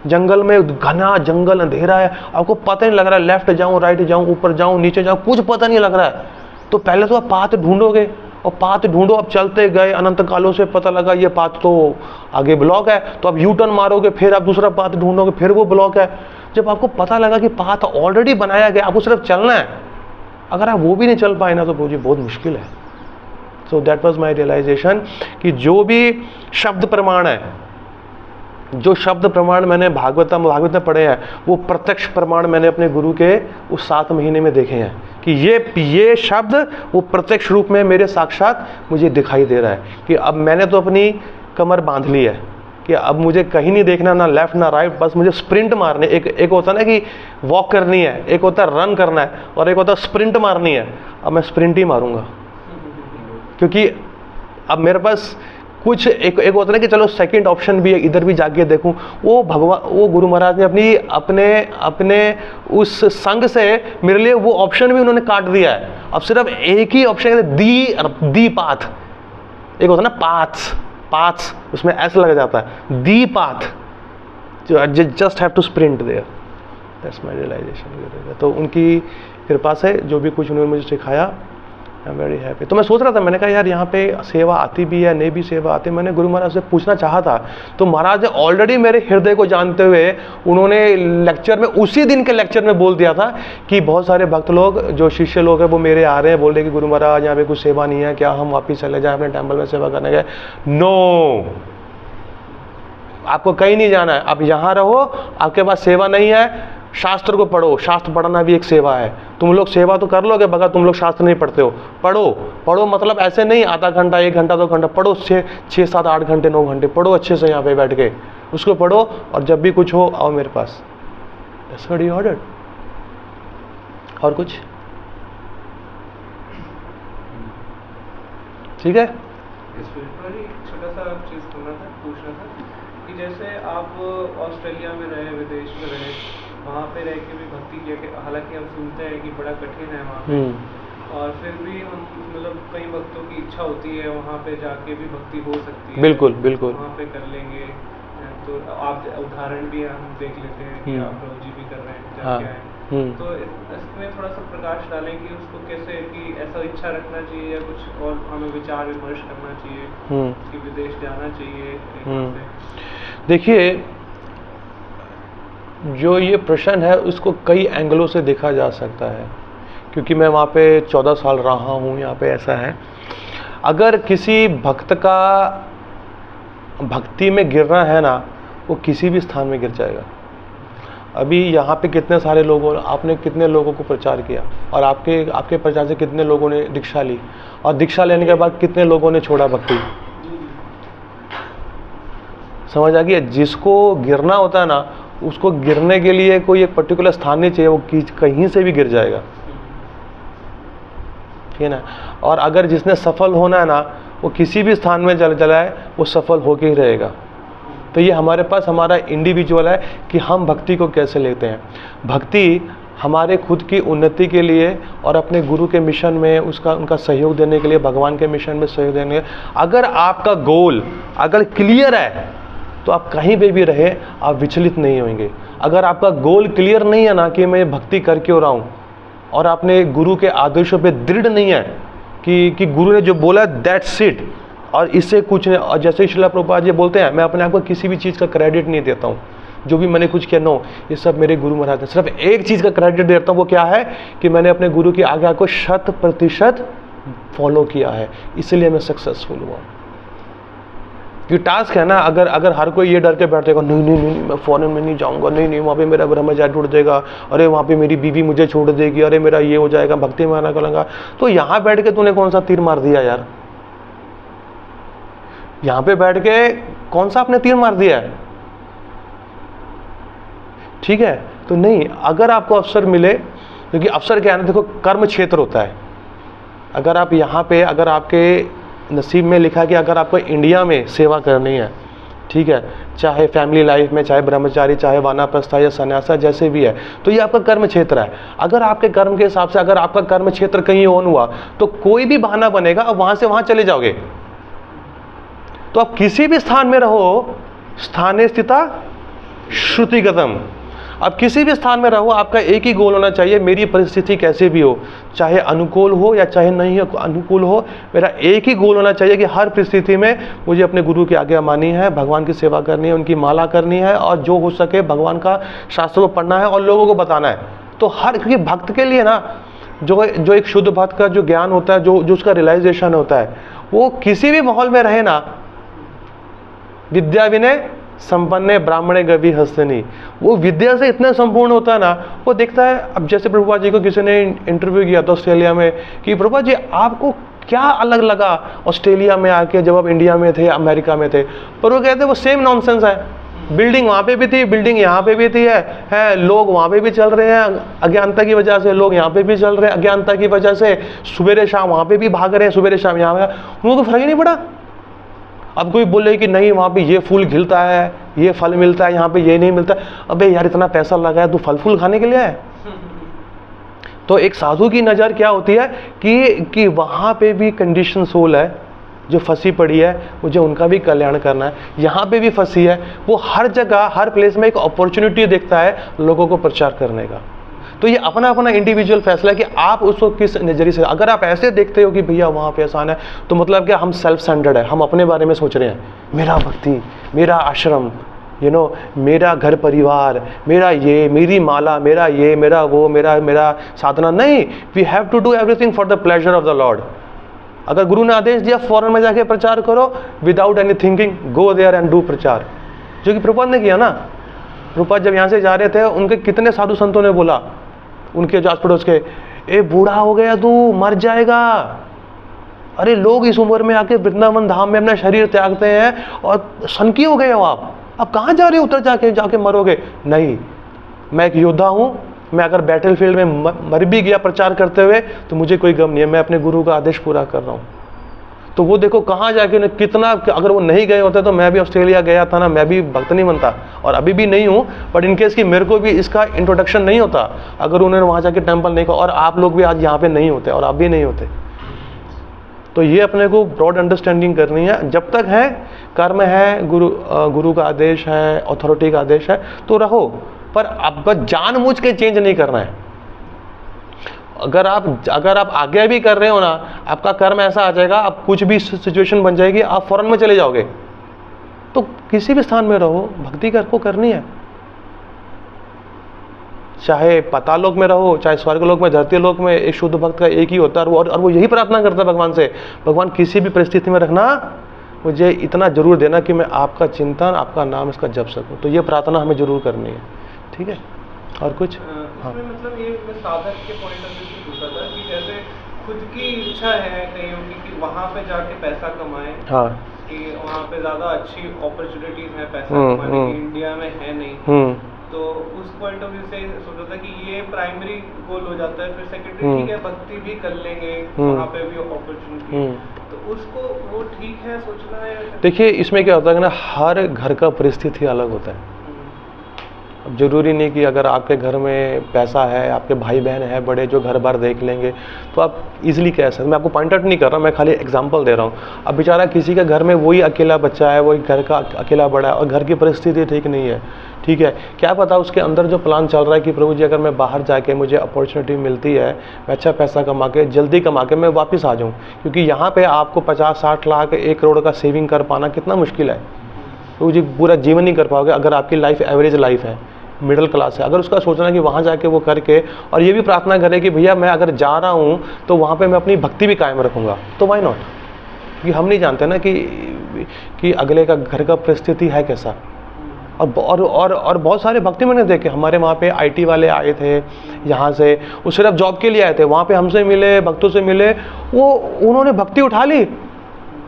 जंगल में, घना जंगल, अंधेरा है, आपको पता नहीं लग रहा है लेफ्ट जाऊं, राइट जाऊं, ऊपर जाऊं, नीचे जाऊं, कुछ पता नहीं लग रहा है। तो पहले तो आप पाथ ढूंढोगे, और पाथ ढूंढो, आप चलते गए अनंत कालों से, पता लगा ये पाथ तो आगे ब्लॉक है, तो आप यू टर्न मारोगे, फिर आप दूसरा पाथ ढूंढोगे, फिर वो ब्लॉक है। जब आपको पता लगा कि पाथ ऑलरेडी बनाया गया, आपको सिर्फ चलना है, अगर आप वो भी नहीं चल पाए ना, तो प्रभु जी बहुत मुश्किल है। So that was my realisation कि जो भी शब्द प्रमाण है, जो शब्द प्रमाण मैंने भागवत में पढ़े हैं, वो प्रत्यक्ष प्रमाण मैंने अपने गुरु के उस 7 महीने में देखे हैं कि ये शब्द वो प्रत्यक्ष रूप में मेरे साक्षात मुझे दिखाई दे रहा है कि अब मैंने तो अपनी कमर बांध ली है कि अब मुझे कहीं नहीं देखना, ना लेफ्ट ना राइट, बस मुझे स्प्रिंट मारने। एक होता है ना कि वॉक करनी है, एक होता है रन करना है, और एक होता है स्प्रिंट मारनी है। अब मैं स्प्रिंट ही मारूंगा, क्योंकि अब मेरे पास कुछ एक होता है ना कि चलो सेकंड ऑप्शन भी है, इधर भी जाके देखूं। वो गुरु महाराज ने अपने उस संग से मेरे लिए वो ऑप्शन भी उन्होंने काट दिया है। अब सिर्फ एक ही ऑप्शन है, दी पाथ। एक होता है ना पाथ्स, उसमें ऐसा लग जाता है, the path, just have to sprint there. That's my realisation. तो उनकी कृपा से जो भी कुछ उन्होंने मुझे सिखाया, आई एम वेरी हैप्पी। तो मैं सोच रहा था, मैंने कहा यार यहाँ पे सेवा आती भी है, नहीं भी सेवा आती। मैंने गुरु महाराज से पूछना चाहा था, तो महाराज ने ऑलरेडी मेरे हृदय को जानते हुए उन्होंने लेक्चर में, उसी दिन के लेक्चर में बोल दिया था कि बहुत सारे भक्त लोग, जो शिष्य लोग हैं, वो मेरे आ रहे हैं, बोल रहे कि गुरु महाराज यहाँ पे कुछ सेवा नहीं है, क्या हम वापिस चले जाएं अपने टेम्पल में सेवा करने गए? नो, आपको कहीं नहीं जाना है, आप यहाँ रहो। आपके पास सेवा नहीं है, शास्त्र को पढ़ो। शास्त्र पढ़ना भी एक सेवा है। तुम लोग सेवा तो कर लोगे मगर तुम लोग शास्त्र नहीं पढ़ते हो। पढ़ो मतलब ऐसे नहीं आधा घंटा, 1 घंटा, 2 घंटा पढ़ो, 6, 7, 8 घंटे, 9 घंटे पढ़ो अच्छे से यहाँ पे बैठ के, उसको पढ़ो। और जब भी कुछ हो आओ मेरे पास। That's what he ordered। और कुछ ठीक है? छोटा सा चीज पूछना था कि जैसे आप ऑस्ट्रेलिया में रहे, विदेश में रहे, वहाँ पे रह के भी भक्ति किया, हालांकि हम सुनते हैं कि बड़ा कठिन है वहाँ पे, और फिर भी हम मतलब कई भक्तों की इच्छा होती है वहाँ पे जाके भी भक्ति हो सकती है। बिल्कुल वहाँ पे कर लेंगे। तो आप उदाहरण भी हम देख लेते हैं कि आप प्रभु जी भी कर रहे हैं, जाके आए। तो इसमें थोड़ा सा प्रकाश डालें कि उसको कैसे, कि ऐसा इच्छा रखना चाहिए या कुछ और हमें विचार विमर्श करना चाहिए कि विदेश जाना चाहिए? देखिए, जो ये प्रश्न है उसको कई एंगलों से देखा जा सकता है, क्योंकि मैं वहाँ पे 14 साल रहा हूँ। यहाँ पे ऐसा है, अगर किसी भक्त का भक्ति में गिरना है ना, वो किसी भी स्थान में गिर जाएगा। अभी यहाँ पे कितने सारे लोगों, आपने कितने लोगों को प्रचार किया, और आपके प्रचार से कितने लोगों ने दीक्षा ली, और दीक्षा लेने के बाद कितने लोगों ने छोड़ा भक्ति। समझ आ गया? जिसको गिरना होता है ना, उसको गिरने के लिए कोई एक पर्टिकुलर स्थान नहीं चाहिए, वो कहीं से भी गिर जाएगा, ठीक है ना। और अगर जिसने सफल होना है ना, वो किसी भी स्थान में चल जाए, वो सफल होके ही रहेगा। तो ये हमारे पास हमारा इंडिविजुअल है कि हम भक्ति को कैसे लेते हैं। भक्ति हमारे खुद की उन्नति के लिए और अपने गुरु के मिशन में उनका सहयोग देने के लिए, भगवान के मिशन में सहयोग देने के लिए, अगर आपका गोल अगर क्लियर है तो आप कहीं पे भी रहे, आप विचलित नहीं होंगे। अगर आपका गोल क्लियर नहीं है ना कि मैं भक्ति कर क्यों रहा हूँ, और आपने गुरु के आदेशों पे दृढ़ नहीं है कि गुरु ने जो बोला दैट्स इट, और इससे कुछ नहीं। और जैसे श्रील प्रभुपाद जी बोलते हैं, मैं अपने आप को किसी भी चीज़ का क्रेडिट नहीं देता हूँ, जो भी मैंने कुछ किया, नो, ये सब मेरे गुरु महाराज ने। सिर्फ एक चीज़ का क्रेडिट देता हूँ, वो क्या है कि मैंने अपने गुरु की आज्ञा को 100% फॉलो किया है, इसलिए मैं सक्सेसफुल हुआ। ये टास्क है ना, अगर हर कोई ये डर के बैठेगा, नहीं मैं फॉरेन में नहीं जाऊंगा, नहीं वहाँ पे मेरा ब्रह्मचार्य टूट जाएगा, अरे वहाँ पे मेरी बीवी मुझे छोड़ देगी, अरे मेरा ये हो जाएगा, भक्ति में आना करूँगा, तो यहाँ बैठ के तूने कौन सा तीर मार दिया यार? यहाँ पे बैठ के कौन सा आपने तीर मार दिया है? ठीक है, तो नहीं, अगर आपको अवसर मिले, क्योंकि अवसर क्या है ना, देखो कर्म क्षेत्र होता है। अगर आप यहाँ पे, अगर आपके नसीब में लिखा है कि अगर आपको इंडिया में सेवा करनी है, ठीक है, चाहे फैमिली लाइफ में, चाहे ब्रह्मचारी, चाहे वानाप्रस्था या सन्यासा, जैसे भी है, तो ये आपका कर्म क्षेत्र है। अगर आपके कर्म के हिसाब से अगर आपका कर्म क्षेत्र कहीं ऑन हुआ, तो कोई भी बहाना बनेगा, अब वहाँ से वहाँ चले जाओगे। तो आप किसी भी स्थान में रहो, स्थाने स्थिता श्रुतिगतम। अब किसी भी स्थान में रहो, आपका एक ही गोल होना चाहिए, मेरी परिस्थिति कैसे भी हो, चाहे अनुकूल हो या चाहे नहीं अनुकूल हो, मेरा एक ही गोल होना चाहिए कि हर परिस्थिति में मुझे अपने गुरु की आज्ञा माननी है, भगवान की सेवा करनी है, उनकी माला करनी है, और जो हो सके भगवान का शास्त्र को पढ़ना है और लोगों को बताना है। तो हर, क्योंकि भक्त के लिए ना, जो एक शुद्ध भक्त का जो ज्ञान होता है, जो उसका रियलाइजेशन होता है, वो किसी भी माहौल में रहे ना, विद्या विनय संपन्ने ब्राह्मणे गवि हस्तनी। वो विद्या से इतना संपूर्ण होता है ना, वो देखता है। अब जैसे प्रभुपाद जी को किसी ने इंटरव्यू किया था ऑस्ट्रेलिया में कि प्रभुपाद जी आपको क्या अलग लगा ऑस्ट्रेलिया में आके जब आप इंडिया में थे, अमेरिका में थे? पर वो कहते वो सेम नॉनसेंस है, बिल्डिंग वहाँ पे भी थी, बिल्डिंग यहाँ पे भी थी है, लोग वहाँ पे भी चल रहे हैं अज्ञानता की वजह से, लोग यहाँ पे भी चल रहे हैं अज्ञानता की वजह से, सुबेरे शाम वहाँ पे भी भाग रहे हैं, सुबेरे शाम यहाँ पे, उनको फर्क ही नहीं पड़ा। अब कोई बोले कि नहीं वहाँ पे ये फूल खिलता है, ये फल मिलता है, यहाँ पे ये नहीं मिलता। अबे यार इतना पैसा लगा है, तू फल फूल खाने के लिए है? तो एक साधु की नज़र क्या होती है कि वहाँ पे भी कंडीशन सोल है जो फंसी पड़ी है, मुझे उनका भी कल्याण करना है। यहाँ पे भी फंसी है, वो हर जगह हर प्लेस में एक अपॉर्चुनिटी देखता है लोगों को प्रचार करने का। तो ये अपना अपना इंडिविजुअल फैसला है कि आप उसको किस नज़रिए से। अगर आप ऐसे देखते हो कि भैया वहाँ पे आसान है, तो मतलब क्या हम सेल्फ सेंटर्ड है, हम अपने बारे में सोच रहे हैं, मेरा भक्ति, मेरा आश्रम, मेरा घर परिवार, मेरा ये, मेरी माला, मेरा ये, मेरा वो, मेरा साधना। नहीं, we have to do everything for the pleasure of the Lord. अगर गुरु ने आदेश दिया फॉरेन में जाके प्रचार करो, without any thinking go there and do प्रचार, जो कि प्रभुपाद ने किया ना। प्रभुपाद जब यहाँ से जा रहे थे, उनके कितने साधु संतों ने बोला, उनके जो आस पड़ोस के, ए बूढ़ा हो गया तू, मर जाएगा। अरे लोग इस उम्र में आके वृंदावन धाम में अपना शरीर त्यागते हैं और सनकी हो गए हो आप कहाँ जा रहे हो, उतर जाके मरोगे। नहीं, मैं एक योद्धा हूँ, मैं अगर बैटलफील्ड में मर भी गया प्रचार करते हुए तो मुझे कोई गम नहीं है, मैं अपने गुरु का आदेश पूरा कर रहा हूँ। तो वो देखो कहाँ जाके उन्हें कितना, अगर वो नहीं गए होते तो मैं भी ऑस्ट्रेलिया गया था ना, मैं भी भक्त नहीं बनता, और अभी भी नहीं हूँ। बट इनकेस कि मेरे को भी इसका इंट्रोडक्शन नहीं होता अगर उन्होंने वहाँ जाके टेम्पल नहीं किया, और आप लोग भी आज यहाँ पे नहीं होते और आप भी नहीं होते। तो ये अपने को ब्रॉड अंडरस्टैंडिंग करनी है। जब तक है कर्म है, गुरु का आदेश है, अथॉरिटी का आदेश है, तो रहो, पर अब जानबूझ के चेंज नहीं करना है। अगर आप आज्ञा भी कर रहे हो ना, आपका कर्म ऐसा आ जाएगा, आप कुछ भी सिचुएशन बन जाएगी, आप फौरन में चले जाओगे। तो किसी भी स्थान में रहो, भक्ति को करनी है, चाहे पातालोक में रहो, चाहे स्वर्गलोक में, धरती लोक में, एक शुद्ध भक्त का एक ही होता है, और वो यही प्रार्थना करता है भगवान से, भगवान किसी भी परिस्थिति में रखना, मुझे इतना जरूर देना कि मैं आपका चिंतन, आपका नाम इसका जप सकूं। तो ये प्रार्थना हमें जरूर करनी है, ठीक है। और कुछ इसमें मतलब ये मैं साधक के पॉइंट ऑफ व्यू से पूछा था कि जैसे खुद की इच्छा है कईयों की कि वहाँ पे जाके पैसा कमाएं, हाँ, कि वहाँ पे ज़्यादा अच्छी अपॉर्चुनिटीज है पैसा कमाने की, इंडिया में है नहीं। तो उस पॉइंट ऑफ व्यू से सोचा था कि ये प्राइमरी गोल हो जाता है, फिर सेकेंडरी ठीक है भक्ति भी कर लेंगे, वहाँ पे भी अपॉर्चुनिटी, तो उसको वो ठीक है सोचना है। देखिए इसमें क्या होता है ना, हर घर का परिस्थिति अलग होता है। अब जरूरी नहीं कि अगर आपके घर में पैसा है, आपके भाई बहन है बड़े जो घर बार देख लेंगे, तो आप इजीली कह सकते। मैं आपको पॉइंट आउट नहीं कर रहा, मैं खाली एग्जांपल दे रहा हूँ। अब बेचारा किसी के घर में वही अकेला बच्चा है, वही घर का अकेला बड़ा है, और घर की परिस्थिति ठीक नहीं है, ठीक है, क्या पता उसके अंदर जो प्लान चल रहा है कि प्रभु जी अगर मैं बाहर जाके मुझे अपॉर्चुनिटी मिलती है, मैं अच्छा पैसा कमा के जल्दी कमा के मैं वापस आ जाऊँ, क्योंकि यहाँ पे आपको 50-60 लाख 1 करोड़ का सेविंग कर पाना कितना मुश्किल है। प्रभु जी पूरा जीवन नहीं कर पाओगे अगर आपकी लाइफ एवरेज लाइफ है, मिडिल क्लास है। अगर उसका सोचना है कि वहाँ जाके वो करके, और ये भी प्रार्थना करे कि भैया मैं अगर जा रहा हूँ तो वहाँ पे मैं अपनी भक्ति भी कायम रखूँगा, तो वाई नॉट। क्योंकि हम नहीं जानते ना कि अगले का घर का परिस्थिति है कैसा। और बहुत सारे भक्ति मैंने देखे, हमारे वहाँ पे IT वाले आए थे यहाँ से, वो सिर्फ जॉब के लिए आए थे, वहाँ पे हमसे मिले, भक्तों से मिले, वो उन्होंने भक्ति उठा ली।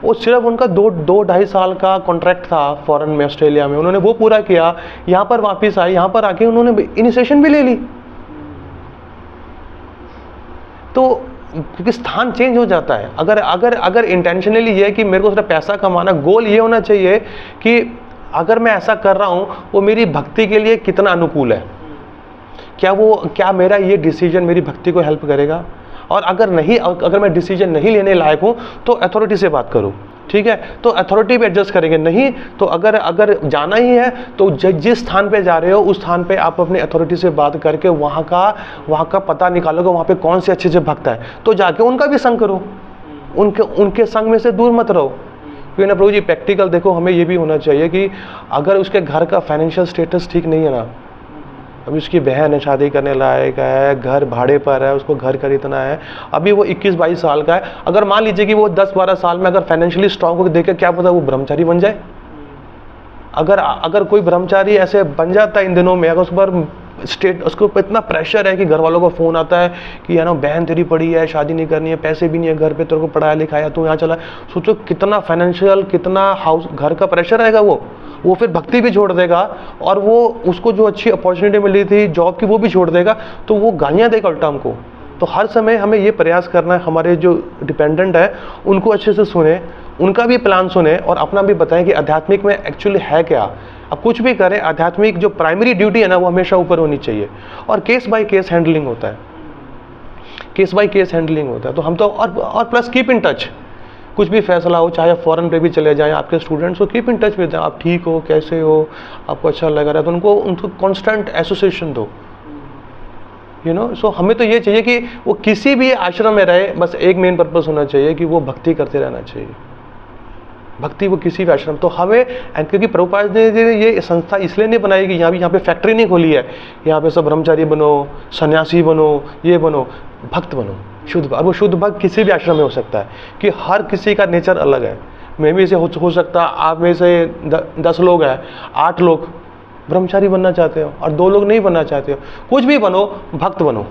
वो सिर्फ उनका 2-2.5 साल का कॉन्ट्रैक्ट था फॉरेन में, ऑस्ट्रेलिया में, उन्होंने वो पूरा किया, यहाँ पर वापस आए, यहाँ पर आके उन्होंने इनिशिएशन भी ले ली। तो क्योंकि स्थान चेंज हो जाता है। अगर इंटेंशनली ये है कि मेरे को सिर्फ पैसा कमाना, गोल ये होना चाहिए कि अगर मैं ऐसा कर रहा हूँ वो मेरी भक्ति के लिए कितना अनुकूल है, क्या मेरा ये डिसीजन मेरी भक्ति को हेल्प करेगा। और अगर मैं डिसीजन नहीं लेने लायक हूँ तो अथॉरिटी से बात करूँ, ठीक है, तो अथॉरिटी भी एडजस्ट करेंगे। नहीं तो अगर जाना ही है तो जिस स्थान पे जा रहे हो उस स्थान पे आप अपनी अथॉरिटी से बात करके वहाँ का पता निकालोगे, वहाँ पे कौन से अच्छे भक्त है, तो जाके उनका भी संग करो, उनके संग में से दूर मत रहो। क्योंकि ना प्रभु जी प्रैक्टिकल देखो, हमें ये भी होना चाहिए कि अगर उसके घर का फाइनेंशियल स्टेटस ठीक नहीं है ना, अभी उसकी बहन है, शादी करने लायक है, घर भाड़े पर है, उसको घर खरीदना है, अभी वो 21-22 साल का है, अगर मान लीजिए कि वो 10-12 साल में अगर फाइनेंशियली स्ट्रांग होकर देखे, क्या पता वो ब्रह्मचारी बन जाए। अगर कोई ब्रह्मचारी ऐसे बन जाता है इन दिनों में, अगर उस पर उसके ऊपर इतना प्रेशर है कि घर वालों का फ़ोन आता है कि है ना बहन तेरी पड़ी है, शादी नहीं करनी है, पैसे भी नहीं है घर पे, तेरे को पढ़ाया लिखाया, तू यहाँ चला, सोचो कितना फाइनेंशियल, कितना हाउस घर का प्रेशर रहेगा। वो फिर भक्ति भी छोड़ देगा और वो उसको जो अच्छी अपॉर्चुनिटी मिली थी जॉब की वो भी छोड़ देगा, तो वो गालियाँ देगा उल्टा हमको। तो हर समय हमें ये प्रयास करना है, हमारे जो डिपेंडेंट है उनको अच्छे से सुने, उनका भी प्लान सुने और अपना भी बताएं कि आध्यात्मिक में एक्चुअली है क्या। अब कुछ भी करें, आध्यात्मिक जो प्राइमरी ड्यूटी है ना वो हमेशा ऊपर होनी चाहिए, और केस बाय केस हैंडलिंग होता है, केस बाय केस हैंडलिंग होता है। तो हम तो और प्लस कीप इन टच, कुछ भी फैसला हो, चाहे फॉरेन पे भी चले जाएं, आपके स्टूडेंट्स को कीप इन टच विद, आप ठीक हो, कैसे हो, आपको अच्छा लग रहा है, तो उनको कॉन्स्टेंट एसोसिएशन दो, यू नो। सो हमें तो ये चाहिए कि वो किसी भी आश्रम में रहे, बस एक मेन पर्पस होना चाहिए कि वो भक्ति करते रहना चाहिए, भक्ति वो किसी भी आश्रम। तो हमें, क्योंकि प्रभुपाद ने ये संस्था इसलिए नहीं बनाई कि यहाँ पे फैक्ट्री नहीं खोली है, यहाँ पे सब ब्रह्मचारी बनो, सन्यासी बनो, ये बनो, भक्त बनो, शुद्ध। और वो शुद्ध भक्त किसी भी आश्रम में हो सकता है, कि हर किसी का नेचर अलग है। मैं भी से हो सकता, आप में से 10 लोग हैं, 8 लोग ब्रह्मचारी बनना चाहते हो और 2 लोग नहीं बनना चाहते हो, कुछ भी बनो, भक्त बनो।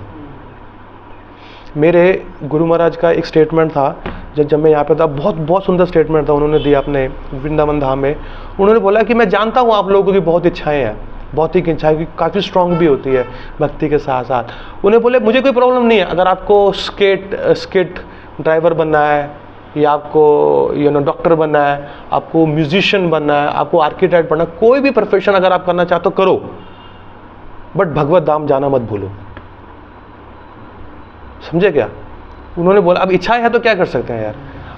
मेरे गुरु महाराज का एक स्टेटमेंट था जब मैं यहाँ पे था, बहुत सुंदर स्टेटमेंट था, उन्होंने दिया अपने वृंदावन धाम में। उन्होंने बोला कि मैं जानता हूँ आप लोगों की बहुत इच्छाएं हैं, बहुत ही इच्छाएं काफ़ी स्ट्रांग भी होती है भक्ति के साथ साथ। उन्हें बोले मुझे कोई प्रॉब्लम नहीं है, अगर आपको स्केट ड्राइवर बनना है, या आपको डॉक्टर बनना है, आपको म्यूजिशियन बनना है, आपको आर्किटेक्ट बनना है, कोई भी प्रोफेशन अगर आप करना चाहते हो करो, बट भगवत धाम जाना मत भूलो। समझे क्या? उन्होंने बोला अब इच्छा है तो क्या कर सकते हैं यार,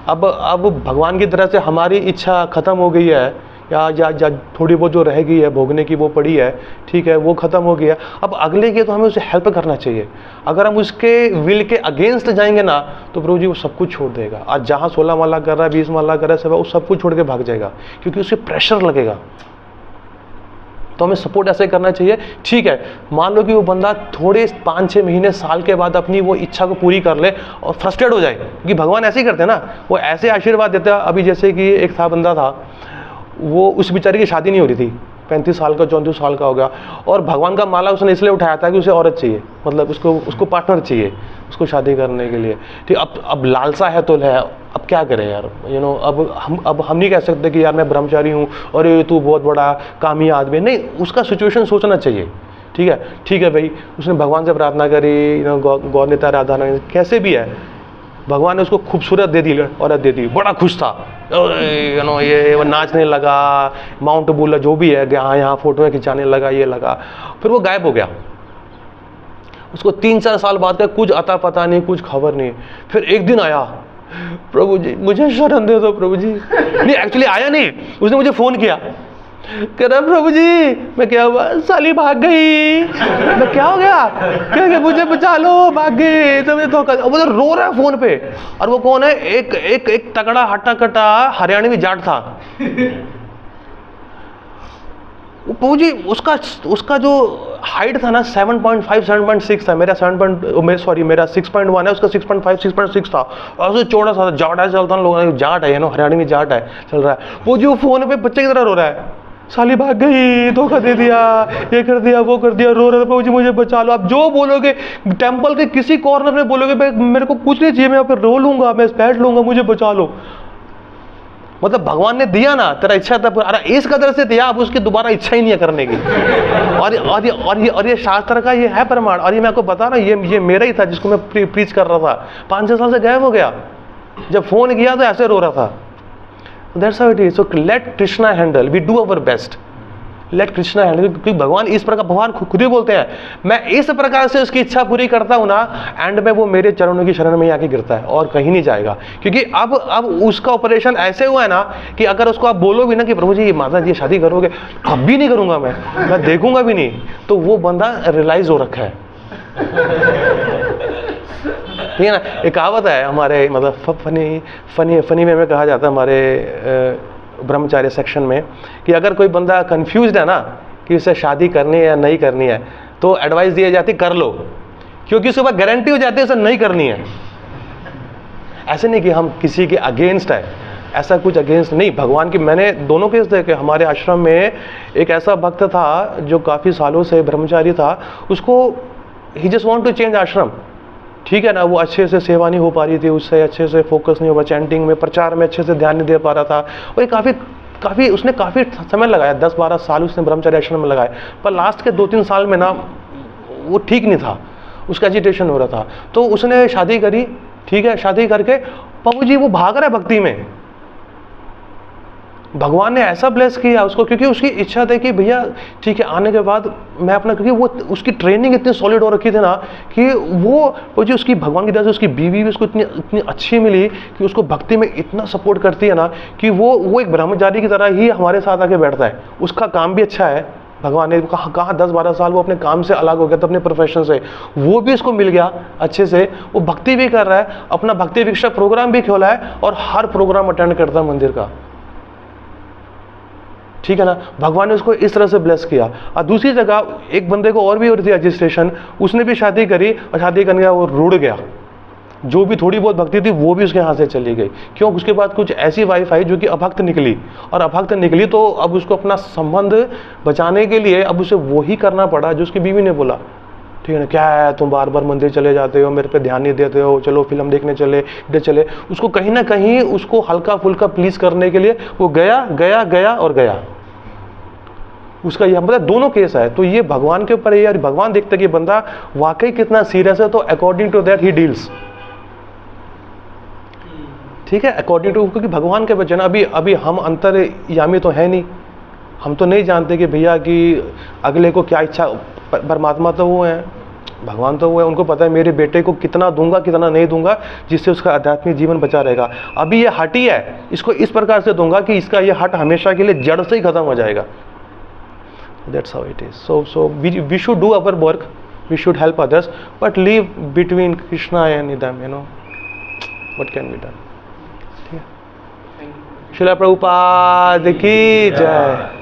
अब भगवान की तरह से हमारी इच्छा खत्म हो गई है, या थोड़ी बहुत जो रह गई है भोगने की वो पड़ी है, ठीक है, वो खत्म हो गया। अब अगले के तो हमें उसे हेल्प करना चाहिए। अगर हम उसके विल के अगेंस्ट जाएंगे ना तो प्रभु जी वो सब कुछ छोड़ देगा। आज जहाँ 16 माला कर रहा है, 20 माला कर रहा है, वो सब कुछ छोड़ के भाग जाएगा, क्योंकि उसे प्रेशर लगेगा। तो हमें सपोर्ट ऐसे करना चाहिए। ठीक है, मान लो कि वो बंदा थोड़े 5-6 महीने, साल के बाद अपनी वो इच्छा को पूरी कर ले और फ्रस्ट्रेट हो जाए, क्योंकि भगवान ऐसे ही करते हैं ना, वो ऐसे आशीर्वाद देते हैं। अभी जैसे कि एक बंदा था, वो उस बेचारे की शादी नहीं हो रही थी, 35 साल का, 34 साल का हो गया, और भगवान का माला उसने इसलिए उठाया था कि उसे औरत चाहिए, मतलब उसको पार्टनर चाहिए उसको शादी करने के लिए। ठीक, अब लालसा है तो है, अब क्या करें यार, अब हम नहीं कह सकते कि यार मैं ब्रह्मचारी हूँ और ये तू बहुत बड़ा कामी आदमी, नहीं, उसका सिचुएशन सोचना चाहिए। ठीक है भाई, उसने भगवान से प्रार्थना करी, गौर नेता राधा, कैसे भी है, भगवान ने उसको खूबसूरत औरत दे दी, बड़ा खुश था, ये वो नाचने लगा, माउंट बुला जो भी है, यहाँ फोटो खिंचाने लगा, ये लगा, फिर वो गायब हो गया। उसको 3-4 साल बाद का कुछ अता पता नहीं, कुछ खबर नहीं। फिर एक दिन आया, प्रभु जी मुझे शरण दे दो प्रभु जी। नहीं, एक्चुअली आया नहीं, उसने मुझे फोन किया, कह रहा प्रभु जी मैं, क्या हुआ, साली भाग गई। मैं क्या हो गया, क्या मुझे बचा लो, भाग गई, तो मैं धोखा। वो रो रहा है फोन पे, और वो कौन है, एक तगड़ा हट्टा कट्टा हरियाणवी जाट था। प्रभु जी उसका जो हाइट था ना 7.5 7.6 था, मेरा 6.1 है, उसका 6.5 6.6 था, और उससे चौड़ा सा जाट है, चलता लोग जाट है, हरियाणवी जाट है, चल रहा है। वो जो फोन पे बच्चे की तरह रो रहा है, साली भाग गई, धोखा दे दिया, ये कर दिया, वो कर दिया, रो रहा था, प्रभु जी मुझे बचा लो। आप जो बोलोगे, टेंपल के किसी कॉर्नर में बोलोगे, मेरे को कुछ नहीं चाहिए, मैं यहाँ पे रो लूंगा, मैं बैठ लूंगा, मुझे बचा लो। मतलब भगवान ने दिया ना, तेरा इच्छा था, अरे इस कदर से दिया, अब उसकी दोबारा इच्छा ही नहीं है करने की। और ये शास्त्र का ये है प्रमाण। और ये मैं आपको बता रहा हूँ, ये मेरा ही था जिसको मैं प्रीच कर रहा था, 5-6 साल से गायब हो गया। जब फोन किया तो ऐसे रो रहा था। That's how it is. So let Krishna handle. We do our best. Let Krishna handle. क्योंकि भगवान इस प्रकार, भगवान खुद ही बोलते हैं, मैं इस प्रकार से उसकी इच्छा पूरी करता हूँ ना, एंड में वो मेरे चरणों की शरण में आके गिरता है और कहीं नहीं जाएगा। क्योंकि अब उसका ऑपरेशन ऐसे हुआ है ना कि अगर उसको आप बोलो भी ना कि प्रभु जी माता जी शादी करोगे, कभी नहीं करूंगा, मैं देखूंगा भी नहीं, तो वो बंदा रियलाइज हो रखा है। ठीक है ना, एक कहावत है हमारे, मतलब फनी वे में कहा जाता है हमारे ब्रह्मचार्य सेक्शन में, कि अगर कोई बंदा कंफ्यूज्ड है ना कि उसे शादी करनी है या नहीं करनी है, तो एडवाइस दी जाती कर लो, क्योंकि उसके बाद गारंटी हो जाती है उसे नहीं करनी है। ऐसे नहीं कि हम किसी के अगेंस्ट है, ऐसा कुछ अगेंस्ट नहीं भगवान की। मैंने दोनों केस देखे। हमारे आश्रम में एक ऐसा भक्त था जो काफ़ी सालों से ब्रह्मचारी था, उसको ही जस्ट वांट टू चेंज आश्रम, ठीक है ना। वो अच्छे से सेवा नहीं हो पा रही थी, उससे अच्छे से फोकस नहीं हो पा, चैंटिंग में, प्रचार में अच्छे से ध्यान नहीं दे पा रहा था। और ये उसने काफ़ी समय लगाया, 10-12 साल उसने ब्रह्मचारी आश्रम में लगाए, पर लास्ट के 2-3 साल में ना वो ठीक नहीं था, उसका एजिटेशन हो रहा था। तो उसने शादी करी, ठीक है, शादी करके प्रभु जी वो भाग रहा है भक्ति में। भगवान ने ऐसा ब्लेस किया उसको, क्योंकि उसकी इच्छा थी कि भैया ठीक है आने के बाद मैं अपना, क्योंकि वो उसकी ट्रेनिंग इतनी सॉलिड हो रखी थी ना कि वो जो उसकी भगवान की तरह से उसकी बीवी भी उसको इतनी अच्छी मिली कि उसको भक्ति में इतना सपोर्ट करती है ना कि वो एक ब्रह्मचारी की तरह ही हमारे साथ आके बैठता है। उसका काम भी अच्छा है, भगवान ने कहा 10-12 साल वो अपने काम से अलग हो गया था, अपने प्रोफेशन से, वो भी उसको मिल गया अच्छे से, वो भक्ति भी कर रहा है, अपना भक्ति विकसा प्रोग्राम भी खोला है और हर प्रोग्राम अटेंड करता है मंदिर का, ठीक है ना। भगवान ने उसको इस तरह से ब्लेस किया। और दूसरी जगह एक बंदे को और भी हो रही थी रजिस्ट्रेशन, उसने भी शादी करी और शादी करने का वो रुड़ गया, जो भी थोड़ी बहुत भक्ति थी वो भी उसके हाथ से चली गई। क्यों? उसके बाद कुछ ऐसी वाइफ आई जो कि अभक्त निकली, और अभक्त निकली तो अब उसको अपना संबंध बचाने के लिए अब उसे वही करना पड़ा जो उसकी बीवी ने बोला, ठीक है ना। क्या है तुम बार बार मंदिर चले जाते हो, मेरे पे ध्यान नहीं देते हो, चलो फिल्म देखने चले, इधर चले। उसको कहीं ना कहीं उसको हल्का फुल्का प्लीज करने के लिए वो गया। उसका यह मतलब दोनों केस है। तो ये भगवान के ऊपर है यार, भगवान देखते कि बंदा वाकई कितना सीरियस है, तो according to that he deals, ठीक है, अकॉर्डिंग टू, क्योंकि भगवान के वचन। अभी हम अंतर्यामी तो है नहीं, हम तो नहीं जानते कि भैया कि अगले को क्या इच्छा। परमात्मा तो वो है, भगवान तो वो है, उनको पता है मेरे बेटे को कितना दूंगा कितना नहीं दूंगा जिससे उसका आध्यात्मिक जीवन बचा रहेगा। अभी ये हट ही है, इसको इस प्रकार से दूंगा कि इसका ये हट हमेशा के लिए जड़ से ही खत्म हो जाएगा। That's how it is. So we should do our work, we should help others, but leave between Krishna and them, you know, what can be done. ठीक है, श्रील प्रभुपाद की जय।